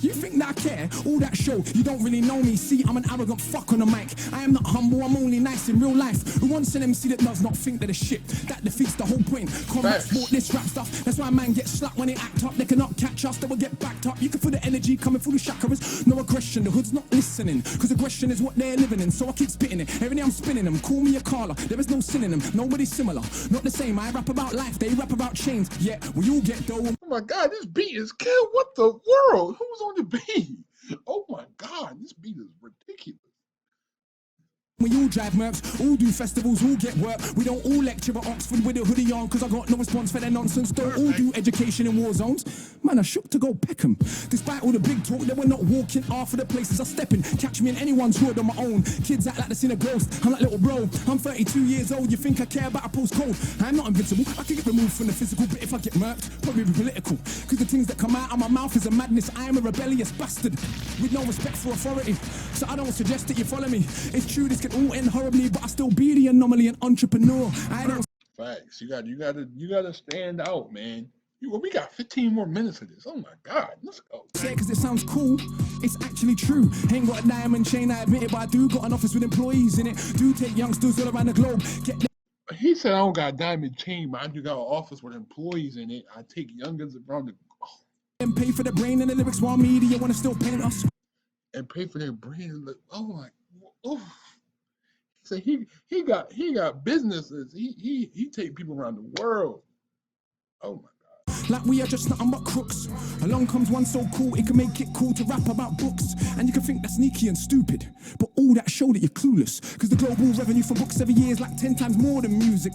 You think that I care? All that show, you don't really know me. See, I'm an arrogant fuck on the mic. I am not humble, I'm only nice in real life. Who wants an MC that does not think that a shit? That defeats the whole point. Combat sport, this rap stuff. That's why man gets slapped when they act up. They cannot catch us, they will get backed up. You can feel the energy coming through the chakras. No aggression, the hood's not listening. Cause aggression is what they're living in. So I keep spitting it. Every day I'm spinning them. Call me Akala. There is no sin in them. Nobody's similar. Not the same. I rap about life, they rap about chains. Yeah, we all get dough. Oh my God, this beat is killed. What the world? Who's on the beat? Oh my God, this beat is ridiculous. We all drive mercs, all do festivals, all get work. We don't all lecture at Oxford with a hoodie on, cause I got no response for their nonsense. Don't all do education in war zones. Man, I shook to go Peckham. Despite all the big talk, they were not walking off of the places I step in. Catch me in anyone's hood on my own. Kids act like they seen a ghost. I'm like, little bro, I'm 32 years old. You think I care about a postcode? I'm not invincible. I can get removed from the physical, but if I get murked, probably be political. Cause the things that come out of my mouth is a madness. I am a rebellious bastard with no respect for authority. So I don't suggest that you follow me. It's true, this could all end horribly, but I still be the anomaly, an entrepreneur. I don't. Facts. You gotta stand out, man. We got 15 more minutes of this. Oh my God, let's go. Say because it sounds cool, it's actually true. Ain't got a diamond chain, I admit it, but I do got an office with employees in it. Do take youngsters all around the globe. He said I don't got a diamond chain, but I do got an office with employees in it. I take youngers around the and pay for the brain and the lyrics while media wanna still paint us. and pay for their brain. Oh my, oof. Say he got businesses. He take people around the world. Oh my God. Like we are just nothing but crooks. Along comes one so cool, it can make it cool to rap about books. And you can think that's sneaky and stupid, but all that show that you're clueless. Cause the global revenue for books every year is like 10 times more than music.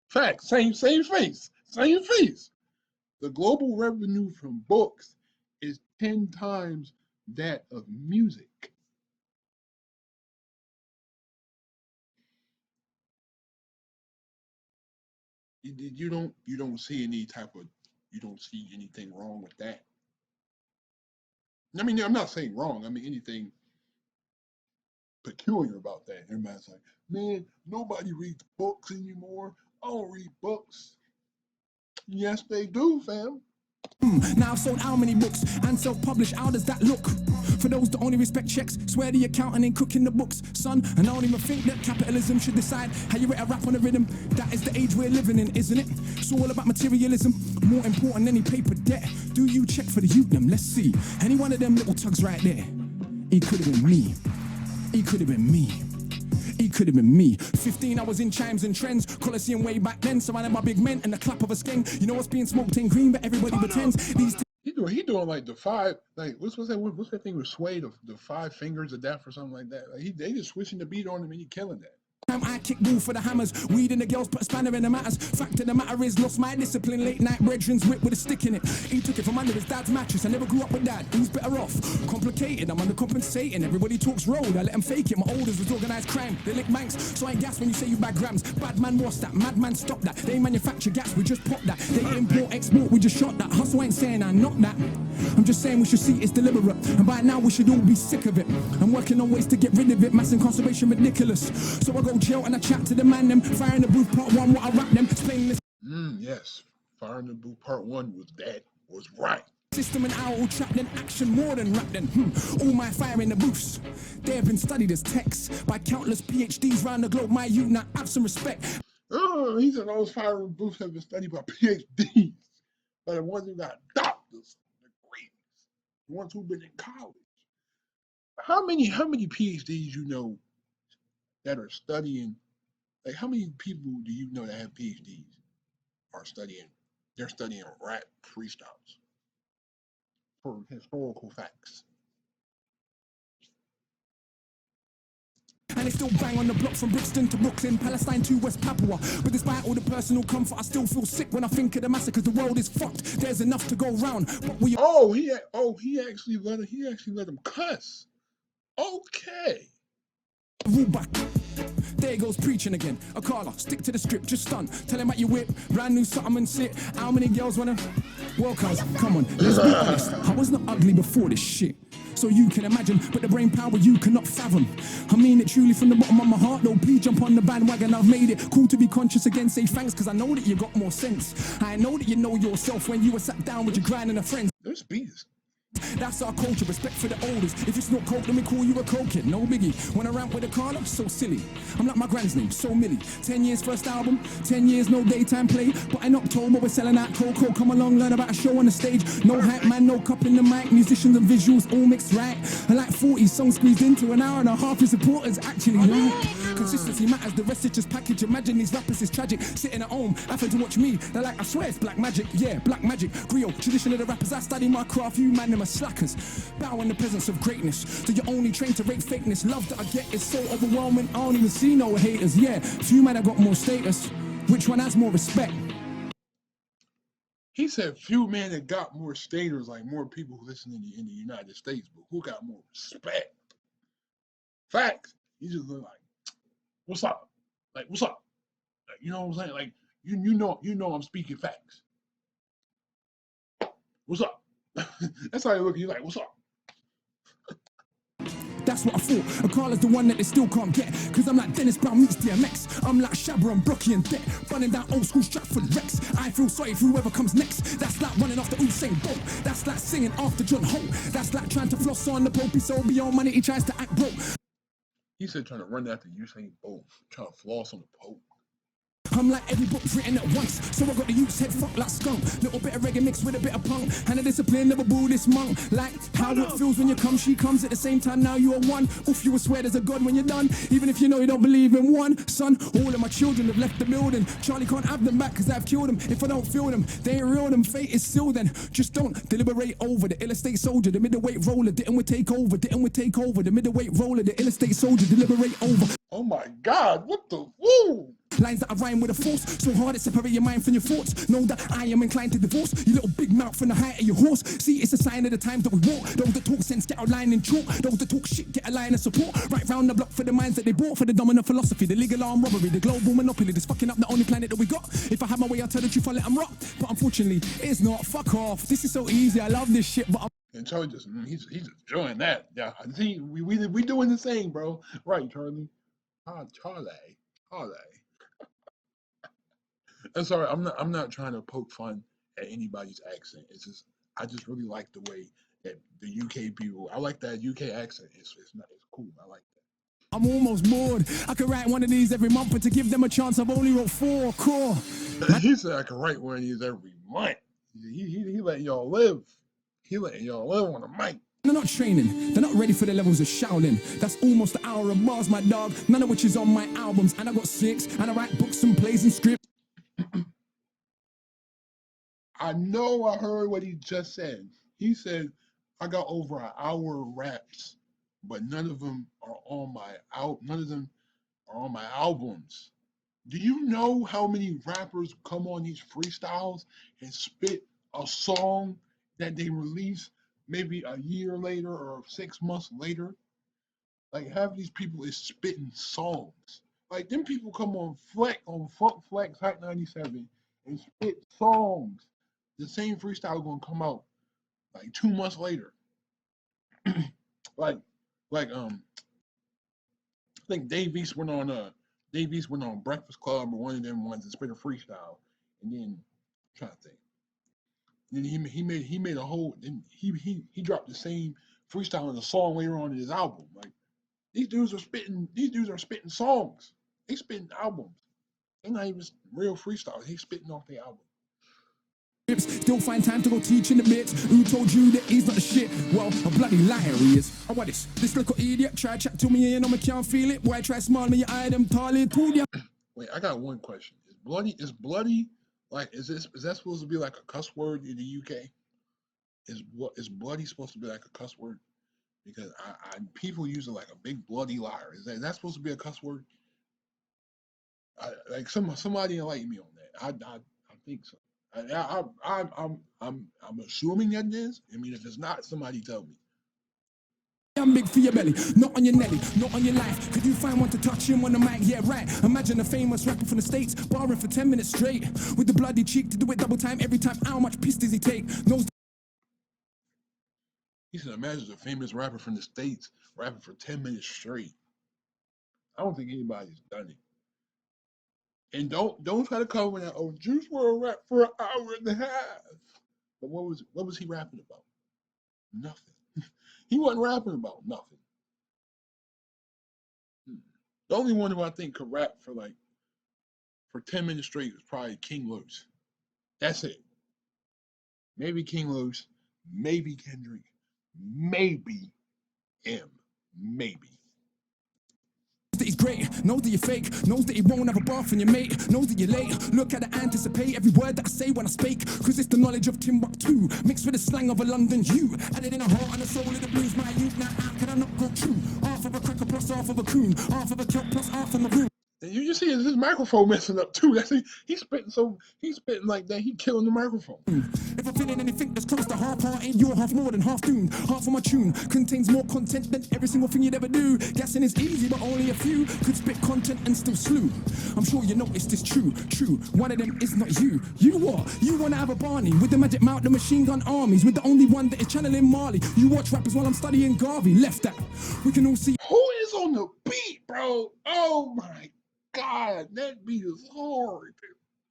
Facts. Same face. Same face. The global revenue from books is 10 times that of music. You don't see anything wrong with that. I mean, I'm not saying wrong. I mean anything peculiar about that. Everybody's like, man, nobody reads books anymore. I don't read books. Yes, they do, fam. Now I've sold how many books and self-published, how does that look? For those that only respect checks, swear the accountant ain't cooking the books, son. And I don't even think that capitalism should decide how you rate a rap on a rhythm. That is the age we're living in, isn't it? It's all about materialism, more important than any paper debt. Do you check for the youth them? Let's see. Any one of them little tugs right there. He could have been me. He could have been me. He could have been me. 15, I was in chimes and trends. Coliseum way back then, surrounded by big men and the clap of a skeng. You know what's being smoked ain't green, but everybody pretends. These He doing like the five, like what's that thing with Sway, the 5 fingers of death or something like that. Like they just switching the beat on him and he killing that. I kick ball for the hammers, weed in the girls, put a spanner in the matters. Fact of the matter is, lost my discipline. Late night brethren's whip with a stick in it. He took it from under his dad's mattress. I never grew up with dad. Who's better off? Complicated, I'm undercompensating. Everybody talks road, I let them fake it. My olders was organised crime. They lick banks, so I ain't gas when you say you bag grams. Bad man, what's that? Madman, stop that. They manufacture gas, we just pop that. They import, export, we just shot that. Hustle ain't saying I not that. I'm just saying we should see it's deliberate. And by now we should all be sick of it. I'm working on ways to get rid of it. Mass incarceration ridiculous. So I go jail and I chat to the man them. Fire in the booth part 1, what I rap them. Explaining this. Yes. Fire in the Booth Part 1 was right. System and owl trapped in action more than rap then. All my fire in the booths. They have been studied as texts by countless PhDs around the globe. My youth now have some respect. Oh, he said those fire in the booths have been studied by PhDs. But the ones who got doctors, degrees, the ones who've been in college. How many PhDs you know that are studying? Like how many people do you know that have PhDs are studying? They're studying rap freestyles for historical facts. And they still bang on the block from Brixton to Brooklyn, Palestine to West Papua. But despite all the personal comfort, I still feel sick when I think of the massacres. The world is fucked. There's enough to go round, but we. He actually let him cuss. Okay. Back. There goes preaching again. Akala, stick to the script, just stun. Tell him about your whip, brand new something and sit. How many girls wanna? Well, cuz, come on, let's be honest. I was not ugly before this shit. So you can imagine, but the brain power you cannot fathom. I mean it truly from the bottom of my heart, though. Please jump on the bandwagon, I've made it. Cool to be conscious again, say thanks, cause I know that you got more sense. I know that you know yourself when you were sat down with your grind and a friend. Those beats. That's our culture, respect for the olders. If it's not coke, then we call you a coke kid. No biggie. When I rap with a Akala, so silly. I'm like my grand's name, so Millie. 10 years first album, 10 years no daytime play. But in October we're selling out cocoa. Come along, learn about a show on the stage. No hype man, no cup in the mic. Musicians and visuals all mixed right. And like 40 songs squeezed into an hour and a half. His supporters actually right. Consistency matters, the rest is just package. Imagine these rappers is tragic. Sitting at home, having to watch me. They're like, I swear it's black magic. Yeah, black magic. Griot, tradition of the rappers. I study my craft, you man, them are slackers. Bow in the presence of greatness. So you're only trained to rate fakeness. Love that I get is so overwhelming. I don't even see no haters. Yeah, few men have got more status. Which one has more respect? He said few men that got more staters, like more people who listen in the United States, but who got more respect? Facts. He just look like, what's up? Like, what's up? Like, you know what I'm saying? Like, you know I'm speaking facts. What's up? That's how you look. You're like, what's up? That's what I thought. Akala's the one that they still can't get. Cause I'm like Dennis Brown meets DMX. I'm like Shabba and Brocky and Deck. Running down old school Stratford Rex. I feel sorry for whoever comes next. That's like running off the Usain Bolt. That's like singing after John Holt. That's like trying to floss on the Pope. He's so beyond money, he tries to act broke. He said trying to run after Usain Bolt. Trying to floss on the Pope. I'm like every book written at once. So I got the youth's head fucked like skunk. Little bit of reggae mixed with a bit of punk. And a discipline of a Buddhist monk. Like how it feels when you come, she comes at the same time. Now you are one. Oof, you will swear there's a God when you're done. Even if you know you don't believe in one. Son, all of my children have left the building. Charlie can't have them back cause I've killed them. If I don't feel them, they ain't real, them fate is still then. Just don't deliberate over the illustrate soldier, the middleweight roller. Didn't we take over? Didn't we take over? The middleweight roller, the illustrate soldier, deliberate over. Oh my God, what the woo? Lines that I rhyme with a force, so hard it separate your mind from your thoughts. Know that I am inclined to divorce your little big mouth from the height of your horse. See, it's a sign of the times that we walk. Those that talk sense get our line in chalk. Those that talk shit get a line of support. Right round the block for the minds that they bought. For the dominant philosophy, the legal armed robbery, the global monopoly that's fucking up the only planet that we got. If I had my way, I'll tell the truth, I'll let them rock. But unfortunately, it's not. Fuck off. This is so easy. I love this shit, but And Charlie just, he's enjoying that. Yeah, see, we doing the same, bro. Right, Charlie? Ah, Charlie. I'm sorry, I'm not trying to poke fun at anybody's accent. It's just I just really like the way that the UK people. I like that UK accent. It's cool. I like that. I'm almost bored. I could write one of these every month, but to give them a chance, I've only wrote 4 core. He said I can write one of these every month. He letting y'all live. He letting y'all live on the mic. They're not training, they're not ready for the levels of Shaolin. That's almost an hour of bars, my dog. None of which is on my albums. And I got 6, and I write books and plays and scripts. I know I heard what he just said. He said, I got over an hour of raps, but none of them are on my albums. Do you know how many rappers come on these freestyles and spit a song that they release maybe a year later or 6 months later? Like half these people is spitting songs. Like them people come on Funk Flex Hot 97 and spit songs. The same freestyle gonna come out like 2 months later. like I think Dave East went on Breakfast Club or one of them ones and spit a freestyle, and then I'm trying to think. Then he made a whole. Then he dropped the same freestyle in a song later on in his album. Like these dudes are spitting songs. They spitting albums. They're not even real freestyles. They spitting off their album. Still find time to go teach in the bits. Who told you that he's not the shit? Well, a bloody liar he is. Oh, what is this little idiot? Try chat to me and you know me can't feel it. Boy, try smile me, your eye them tally to ya. Wait, I got one question. Is bloody like is that supposed to be like a cuss word in the UK? Is bloody supposed to be like a cuss word? Because I people use it like a big bloody liar. Is that supposed to be a cuss word? Like somebody enlighten me on that. I think so. I'm assuming that it is. I mean, if it's not, somebody tell me. I'm big for your belly, not on your nelly, not on your life. Could you find one to touch him on the mic? Yeah, right. Imagine a famous rapper from the States, barring for 10 minutes straight. With the bloody cheek to do it double time every time. How much piss does he take? Knows. He said, imagine a famous rapper from the States rapping for 10 minutes straight. I don't think anybody's done it. And don't try to come with that, oh, Juice WRLD rap for an hour and a half. But what was he rapping about? Nothing. He wasn't rapping about nothing. The only one who I think could rap for 10 minutes straight was probably King Loose. That's it. Maybe King Loose, maybe Kendrick, maybe M. Maybe. That he's great, knows that you're fake, knows that he won't have a bath from your mate, knows that you're late. Look at the anticipate every word that I say when I speak, cause it's the knowledge of Timbuktu mixed with the slang of a London Jew, added in a heart and a soul of the blues. My youth, now how can I not go true? Half of a cracker plus half of a coon, half of a kelp plus half of a room. And you just see his microphone messing up too. He's spitting like that. He killing the microphone. If I'm feeling anything that's close to half hearted, you're half more than half doomed. Half of my tune contains more content than every single thing you'd ever do. Guessing is easy, but only a few could spit content and still slew. I'm sure you noticed this true. One of them is not you. You what? You wanna have a Barney with the magic mount, the machine gun armies, with the only one that is channeling Marley. You watch rappers while I'm studying Garvey. Left that. We can all see. Who is on the beat, bro? Oh my God, that beat is hard.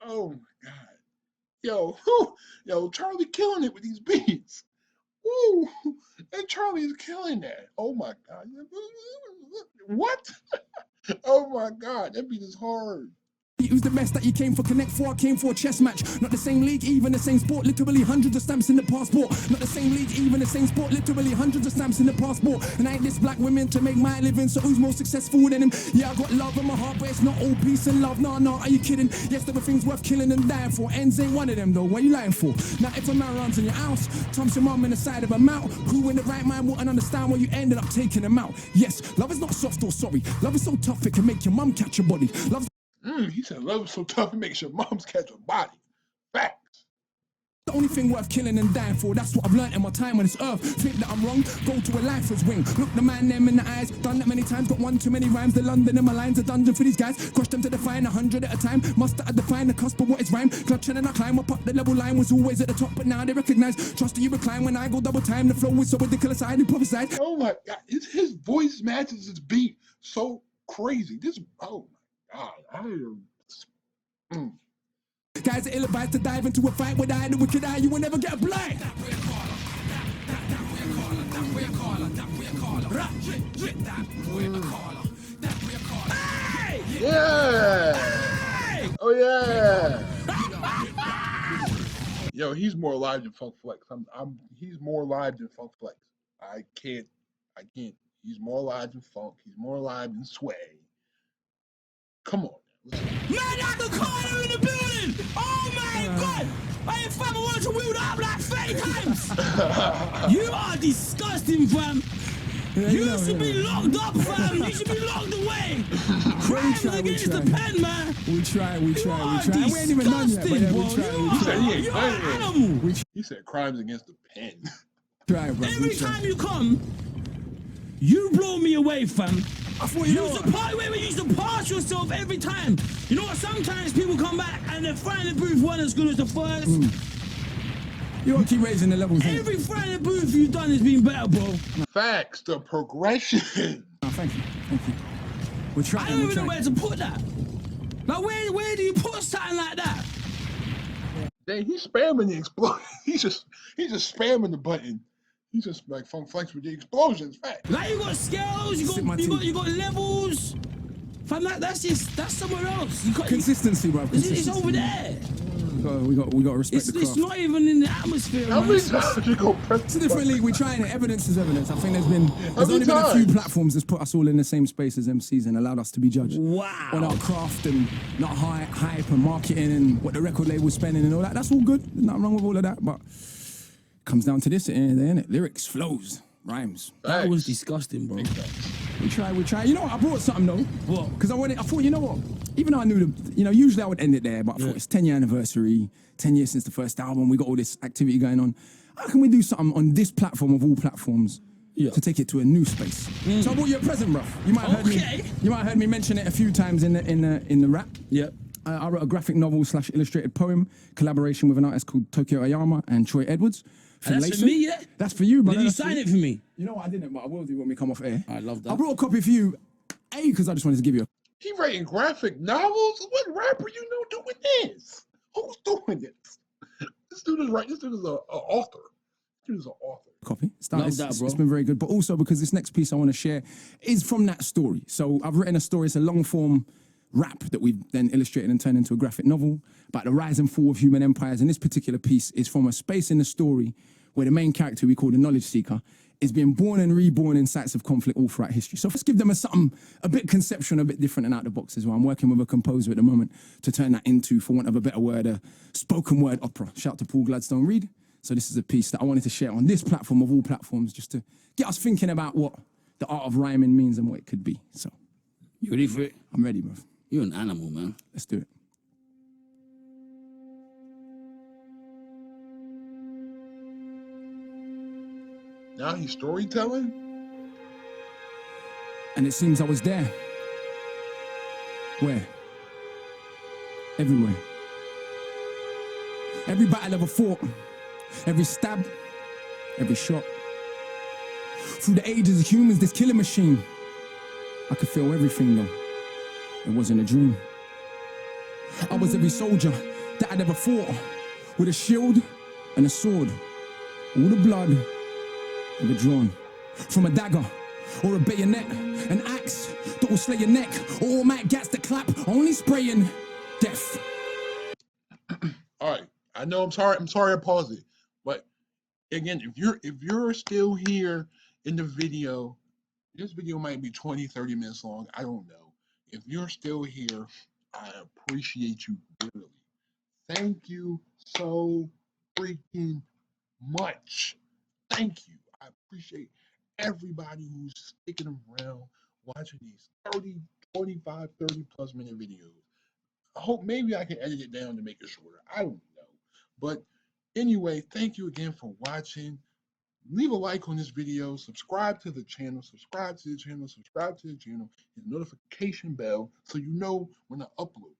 Oh my God. Yo, Charlie killing it with these beats. Woo! And Charlie is killing that. Oh my God. What? Oh my God, that beat is hard. It was the best that you came for. Connect 4, I came for a chess match. Not the same league, even the same sport. Literally hundreds of stamps in the passport. Not the same league, even the same sport. Literally hundreds of stamps in the passport. And I ain't this black women to make my living. So who's more successful than him? Yeah, I got love in my heart, but it's not all peace and love. No, are you kidding? Yes, there were things worth killing and dying for. Ends ain't one of them though. What are you lying for? Now if a man runs in your house, thumps your mum in the side of a mouth, who in the right mind wouldn't understand why you ended up taking him out? Yes, love is not soft or sorry. Love is so tough it can make your mum catch your body. Love's He said love is so tough it makes your mom's catch a body. Facts. the only thing worth killing and dying for. That's what I've learned in my time on this earth. Think that I'm wrong? Go to a lifer's wing. Look the man them in the eyes. Done that many times. Got one too many rhymes. The London in my lines. A dungeon for these guys. Crush them to define 100 at a time. Must have defined the cusp of what is rhyme. Clutching and I climb up the level line. Was always at the top, but now they recognize. Trust that you recline when I go double time. The flow is so ridiculous. I prophesied. Oh my God, his voice matches his beat so crazy. Oh my God, Guys are ill-advised to dive into a fight with I, the wicked eye. You will never get a blind. Yeah. Oh yeah. Yo, he's more alive than Funk Flex. He's more alive than Funk Flex. I can't. He's more alive than Funk. He's more alive than Sway. Come on. Man, Akala in the building! Oh my God! I ain't fam, I want to wheel up like 30 times! You are disgusting, fam! You should be locked up, fam! You should be locked away! Crimes against the pen, man! We try. We ain't even done yet, but yeah, you are an animal! He said crimes against the pen. Try, bro. Every time you come, you blow me away, fam. I thought You used to pass yourself every time. You know what? Sometimes people come back and they find the booth one as good as the first. You won't keep raising the levels. Every Friday booth you've done has been better, bro. Facts, the progression. Oh, thank you. We're trying. I don't even know where to put that. Like, where do you put something like that? Dang, he's spamming the explosion. He's just spamming the button. He's just like Funk Flex with the explosions. Fact. Like, you got scales, you got levels. Fam, that's somewhere else. You got Consistency, bro. It's over there. We got to respect the craft. It's not even in the atmosphere. How many times you go press It's a different league. We're trying it. Evidence is evidence. I think there's only been a few platforms that's put us all in the same space as MCs and allowed us to be judged. Wow. On our craft and not hype and marketing and what the record label's spending and all that. That's all good. There's nothing wrong with all of that. But it comes down to this at the end of the day, innit? Lyrics, flows, rhymes. That was disgusting, bro. We try. You know what? I brought something though. What? Because I thought, you know what? Even though I knew usually I would end it there, but I thought it's 10-year anniversary, 10 years since the first album, we got all this activity going on. How can we do something on this platform of all platforms to take it to a new space? So I brought you a present, bruv. You might have heard me mention it a few times in the rap. Yep. I wrote a graphic novel / illustrated poem, collaboration with an artist called Tokyo Ayama and Troy Edwards. And that's for me, yeah? That's for you, brother. Did you sign it for me? You know what? I didn't, but I will do when we come off air. I love that. I brought a copy for you, because I just wanted to give you a... He writing graphic novels? What rapper you know doing this? Who's doing this? This dude is right. This dude is an author. This dude is an author. Copy. Love that, bro. It's been very good, but also because this next piece I want to share is from that story. So I've written a story. It's a long form rap that we've then illustrated and turned into a graphic novel about the rise and fall of human empires. And this particular piece is from a space in the story where the main character we call the knowledge seeker is being born and reborn in sites of conflict all throughout history. So let's give them something a bit conceptual, a bit different and out of the box as well. I'm working with a composer at the moment to turn that into, for want of a better word, a spoken word opera. Shout out to Paul Gladstone Reed. So this is a piece that I wanted to share on this platform of all platforms, just to get us thinking about what the art of rhyming means and what it could be. So, You ready for it? I'm ready, bro. You're an animal, man. Let's do it. Now he's storytelling? And it seems I was there. Where? Everywhere. Every battle ever fought, every stab, every shot. Through the ages of humans, this killing machine, I could feel everything though. It wasn't a dream. I was every soldier that I'd ever fought, with a shield and a sword. All the blood ever drawn from a dagger or a bayonet, an axe that will slay your neck, or automatic gats that clap, only spraying death. All right. I know I'm sorry I paused it. But again, if you're still here in the video, this video might be 20, 30 minutes long. I don't know. If you're still here, I appreciate you dearly. Thank you so freaking much. Thank you. I appreciate everybody who's sticking around watching these 30, 25, 30 plus minute videos. I hope maybe I can edit it down to make it shorter. I don't know. But anyway, thank you again for watching. Leave a like on this video, subscribe to the channel, hit the notification bell so you know when I upload.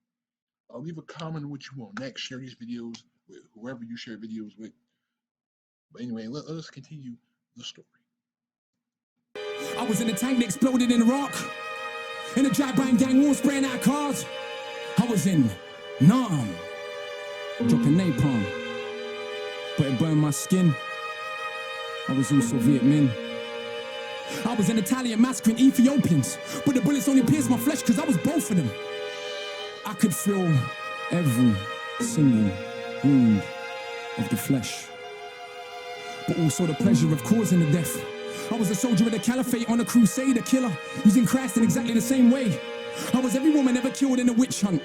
Leave a comment on what you want next. Share these videos with whoever you share videos with. But anyway, let us continue the story. I was in a tank that exploded in Iraq. In a drive-by gang war spraying out cars. I was in Nam, dropping napalm, but it burned my skin. I was also Viet Minh. I was in Italian massacring Ethiopians, but the bullets only pierced my flesh because I was both of them. I could feel every single wound of the flesh, but also the pleasure of causing the death. I was a soldier of the caliphate on a crusade, a killer, using Christ in exactly the same way. I was every woman ever killed in a witch hunt,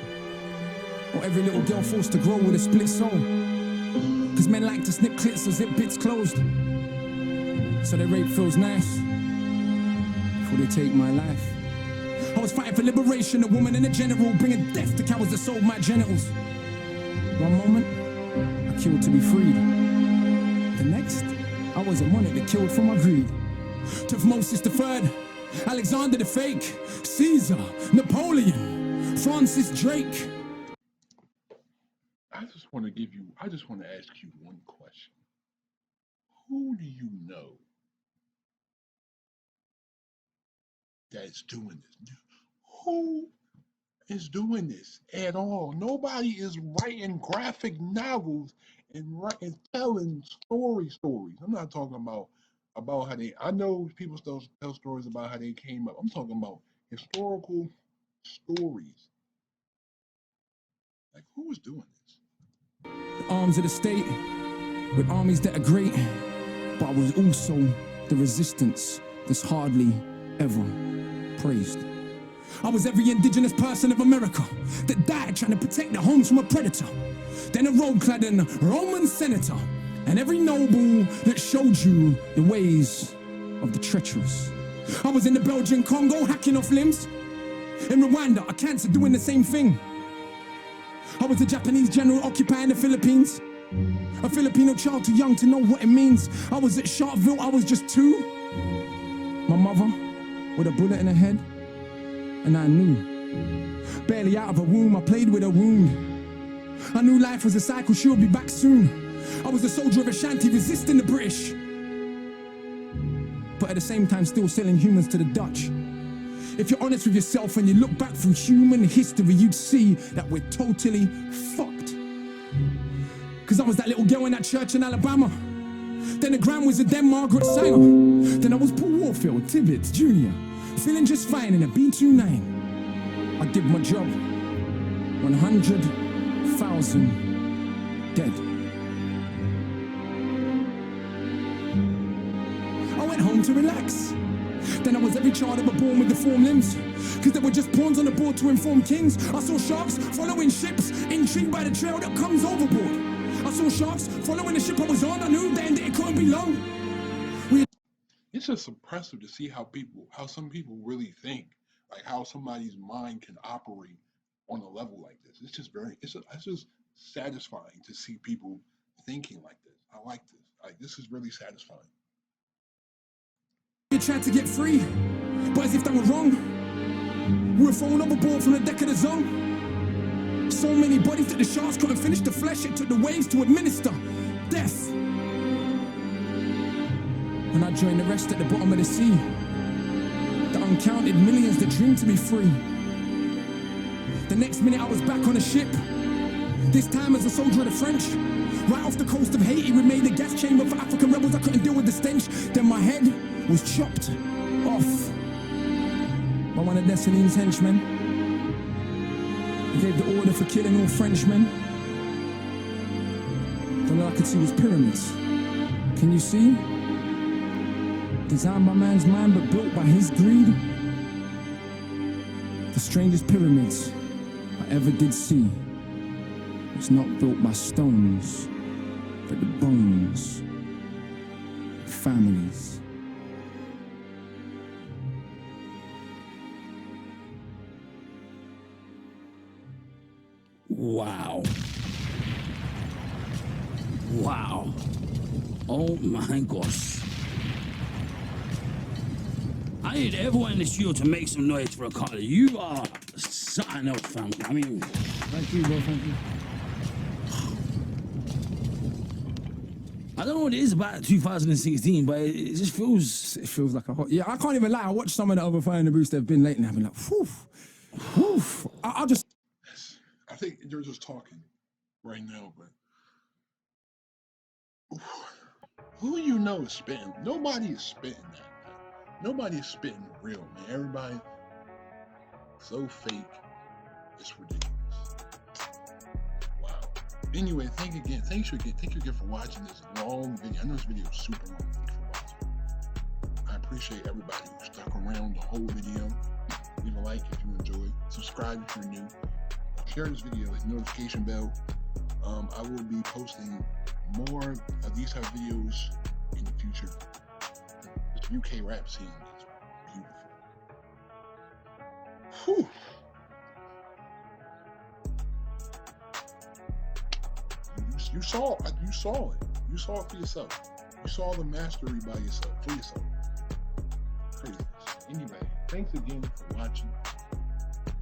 or every little girl forced to grow with a split soul. Cause men like to snip clits or zip bits closed, so their rape feels nice before they take my life. I was fighting for liberation, a woman and a general, bringing death to cowards that sold my genitals. One moment, I killed to be freed. The next, I was a monarch that killed for my greed. Tutmosis III, Alexander the Fake, Caesar, Napoleon, Francis Drake. I just want to ask you one question. Who do you know that's doing this? Who is doing this at all? Nobody is writing graphic novels and telling stories. I'm not talking about how they, I know people still tell stories about how they came up. I'm talking about historical stories. Like, who is doing this? The arms of the state, with armies that are great, but I was also the resistance that's hardly ever praised. I was every indigenous person of America that died trying to protect their homes from a predator. Then a robe-cladding Roman senator, and every noble that showed you the ways of the treacherous. I was in the Belgian Congo hacking off limbs. In Rwanda, a cancer doing the same thing. I was a Japanese general occupying the Philippines. A Filipino child too young to know what it means. I was at Sharpeville, I was just 2. My mother with a bullet in her head, and I knew. Barely out of her womb, I played with her wound. I knew life was a cycle, she would be back soon. I was a soldier of Ashanti resisting the British, but at the same time still selling humans to the Dutch. If you're honest with yourself and you look back through human history, you'd see that we're totally fucked. Cause I was that little girl in that church in Alabama. Then the Grand Wizard, then Margaret Sanger. Then I was Paul Warfield, Tibbetts Jr., feeling just fine in a B-29. I did my job. 100,000 dead. I went home to relax. Then I was every child ever born with deformed limbs. Cause they were just pawns on the board to inform kings. I saw sharks following ships, intrigued by the trail that comes overboard. I saw sharks following the ship I was on. I knew then that it couldn't be long. It's just impressive to see how some people really think, like how somebody's mind can operate on a level like this. It's just satisfying to see people thinking like this. I like this. Like, this is really satisfying. You tried to get free, but as if that were wrong. We were thrown overboard from the deck of the Zone. So many bodies that the sharks couldn't finish the flesh. It took the waves to administer death. And I joined the rest at the bottom of the sea. The uncounted millions that dreamed to be free. The next minute I was back on a ship. This time as a soldier of the French. Right off the coast of Haiti, we made a gas chamber for African rebels. I couldn't deal with the stench. Then my head was chopped off by one of Dessalines' henchmen. He gave the order for killing all Frenchmen. All I could see was pyramids. Can you see? Designed by man's mind, but built by his greed. The strangest pyramids I ever did see was not built by stones, but the bones of families. Wow. Wow. Oh my gosh. I need everyone in the studio to make some noise for Akala. You are something else, fam. I mean, Thank you, bro, thank you. I don't know what it is about 2016, but it just feels... It feels like a hot... Yeah, I can't even lie. I watched some of the other Fire in the Boost they've been lately and I've been like, whew, whew. I'll just... I think they're just talking right now, but who you know is spitting? Nobody is spitting that. Nobody is spitting real, man. Everybody so fake. It's ridiculous. Wow. Anyway, thank you again for watching this long video. I know this video is super long. Thank you for watching. I appreciate everybody who stuck around the whole video. Leave a like if you enjoyed. Subscribe if you're new. Share this video, hit the notification bell. I will be posting more of these type of videos in the future. This UK rap scene is beautiful. Whew. You saw it. You saw it for yourself. You saw the mastery by yourself, for yourself. Craziness. Anyway, thanks again for watching.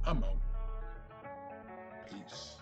I'm out. Peace.